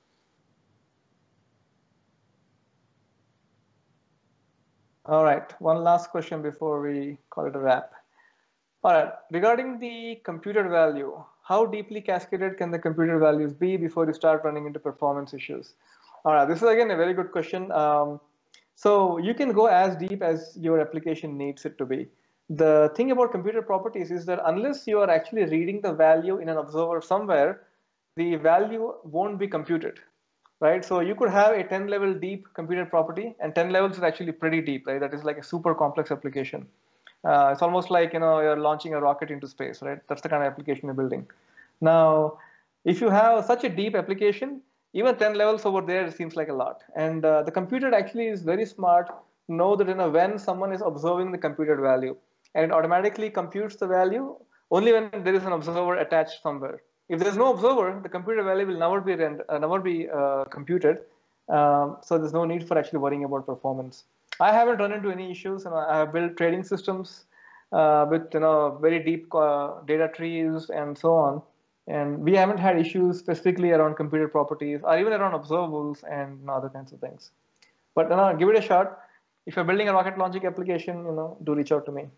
[SPEAKER 1] All right, one last question before we call it a wrap. All right, regarding the computed value, how deeply cascaded can the computed values be before you start running into performance issues? All right, this is again a very good question. So you can go as deep as your application needs it to be. The thing about computed properties is that unless you are actually reading the value in an observer somewhere, the value won't be computed, right? So you could have a 10 level deep computed property, and 10 levels is actually pretty deep, right? That is like a super complex application. It's almost like you're launching a rocket into space, right? That's the kind of application you're building. Now, if you have such a deep application, even 10 levels over there seems like a lot. And the computer actually is very smart to know that when someone is observing the computed value, and it automatically computes the value only when there is an observer attached somewhere. If there's no observer, the computed value will never be computed. So there's no need for actually worrying about performance. I haven't run into any issues, and I have built trading systems with very deep data trees and so on. And we haven't had issues specifically around computed properties or even around observables and other kinds of things. But give it a shot. If you're building a rocket launching application, do reach out to me.